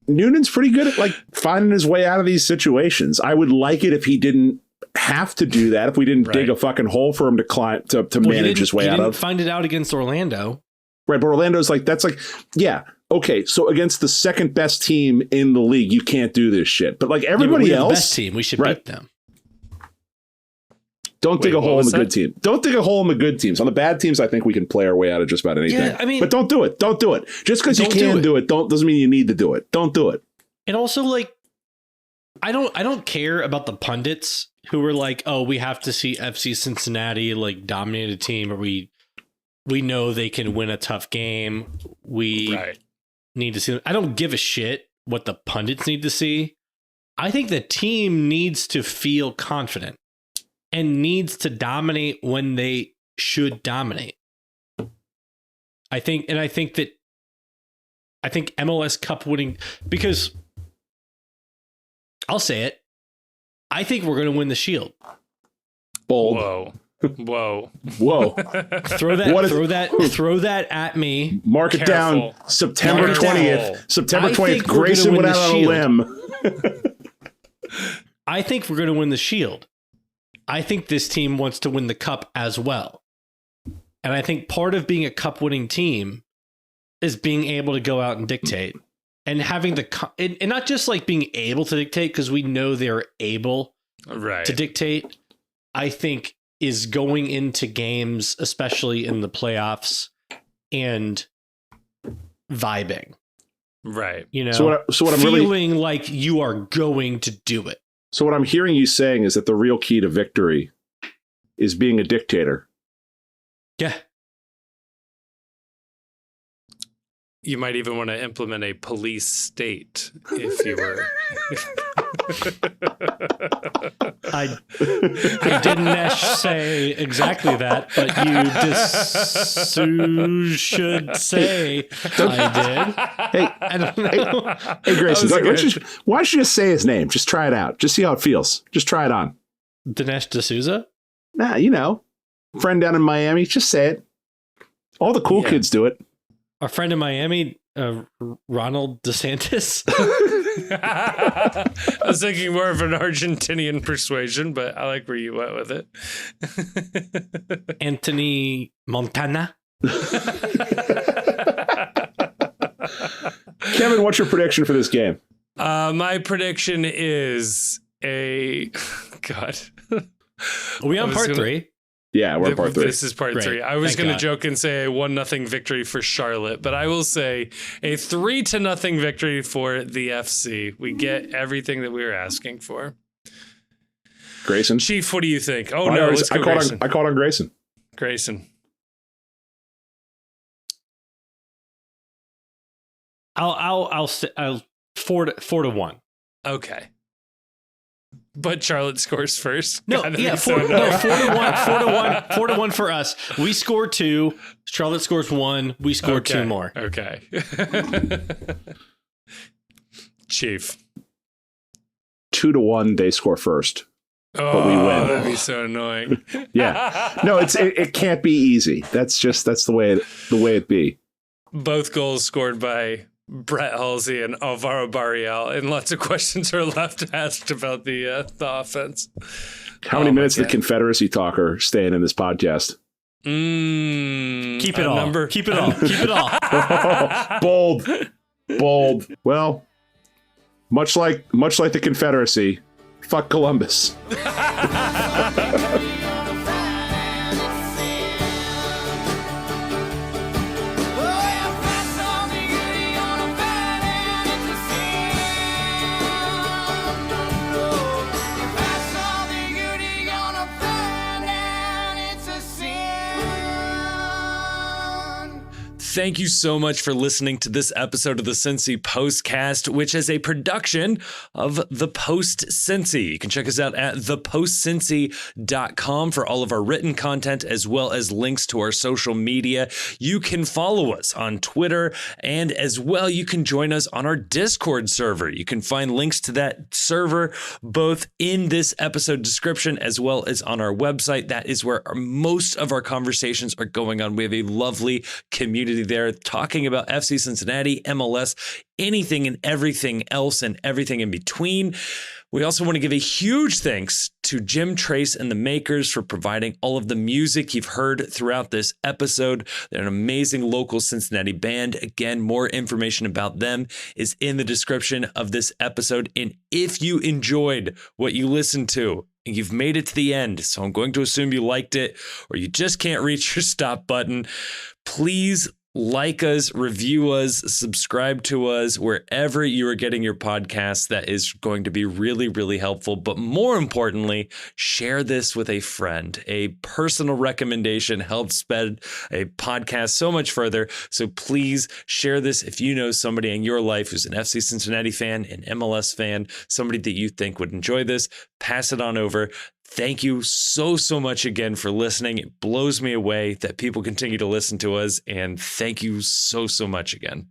Noonan's pretty good at finding his way out of these situations. I would like it if he didn't have to do that. If we didn't dig a fucking hole for him to climb to manage his way out of. He didn't find it out against Orlando. Right, but Orlando's yeah. Okay, so against the second best team in the league, you can't do this shit. But everybody else, the best team, we should beat them. Don't dig a hole in the good team. Don't dig a hole in the good teams. On the bad teams, I think we can play our way out of just about anything. Yeah, I mean, but don't do it. Don't do it. Just because you can do it, doesn't mean you need to do it. Don't do it. And also, I don't care about the pundits who were oh, we have to see FC Cincinnati dominate a team, or we know they can win a tough game. We need to see them. I don't give a shit what the pundits need to see. I think the team needs to feel confident and needs to dominate when they should dominate. I think MLS Cup winning, because I'll say it, I think we're going to win the Shield. Bold. Whoa. Whoa. Whoa. Throw that at me. Mark it down. September 20th. September 20th. Grayson went out on a limb. I think we're going to win the Shield. I think this team wants to win the Cup as well. And I think part of being a Cup winning team is being able to go out and dictate and having and not just like being able to dictate, because we know they're able to dictate. I think is going into games, especially in the playoffs, and vibing. Right. You know, so what I'm feeling like you are going to do it. So what I'm hearing you saying is that the real key to victory is being a dictator. Yeah. You might even want to implement a police state if you were. I didn't say exactly that, but you should say I did. Hey, I don't know. Hey Grayson, why don't you just say his name? Just try it out. Just see how it feels. Just try it on. Dinesh D'Souza? Nah, friend down in Miami. Just say it. All the cool kids do it. Our friend in Miami, Ronald DeSantis. I was thinking more of an Argentinian persuasion, but I like where you went with it. Anthony Montana. Kevin, what's your prediction for this game? My prediction is God. Are we on part 3? Yeah, we're on part 3. This is part 3. I was going to joke and say a 1-0 victory for Charlotte, but I will say a 3-0 victory for the FC. We get everything that we were asking for. Grayson? Chief, what do you think? Oh, no, let's go Grayson. I called on Grayson. Grayson. I'll 4-1. Okay. But Charlotte scores first. No, God, yeah, 4-1 for us. We score 2. Charlotte scores 1. We score 2 more. Okay. Chief. 2-1. They score first. But we win. That'd be so annoying. Yeah. No, it can't be easy. That's the way it be. Both goals scored by Brett Halsey and Alvaro Barrial, and lots of questions are left asked about the offense. How many minutes of the Confederacy talk are staying in this podcast? Keep it all. Keep it all. Keep it all. Bold. Well, much like the Confederacy, fuck Columbus. Thank you so much for listening to this episode of the Cincy Postcast, which is a production of The Post Cincy. You can check us out at thepostcincy.com for all of our written content, as well as links to our social media. You can follow us on Twitter, and as well, you can join us on our Discord server. You can find links to that server both in this episode description as well as on our website. That is where most of our conversations are going on. We have a lovely community there talking about FC Cincinnati, MLS, anything and everything else and everything in between. We also want to give a huge thanks to Jim Trace and the Makers for providing all of the music you've heard throughout this episode. They're an amazing local Cincinnati band. Again, more information about them is in the description of this episode. And if you enjoyed what you listened to, and you've made it to the end, so I'm going to assume you liked it, or you just can't reach your stop button, please like us, review us, subscribe to us wherever you are getting your podcasts. That is going to be really, really helpful. But more importantly, share this with a friend. A personal recommendation helps spread a podcast so much further. So please share this if you know somebody in your life who's an FC Cincinnati fan, an MLS fan, somebody that you think would enjoy this. Pass it on over. Thank you so much again for listening. It blows me away that people continue to listen to us. And thank you so much again.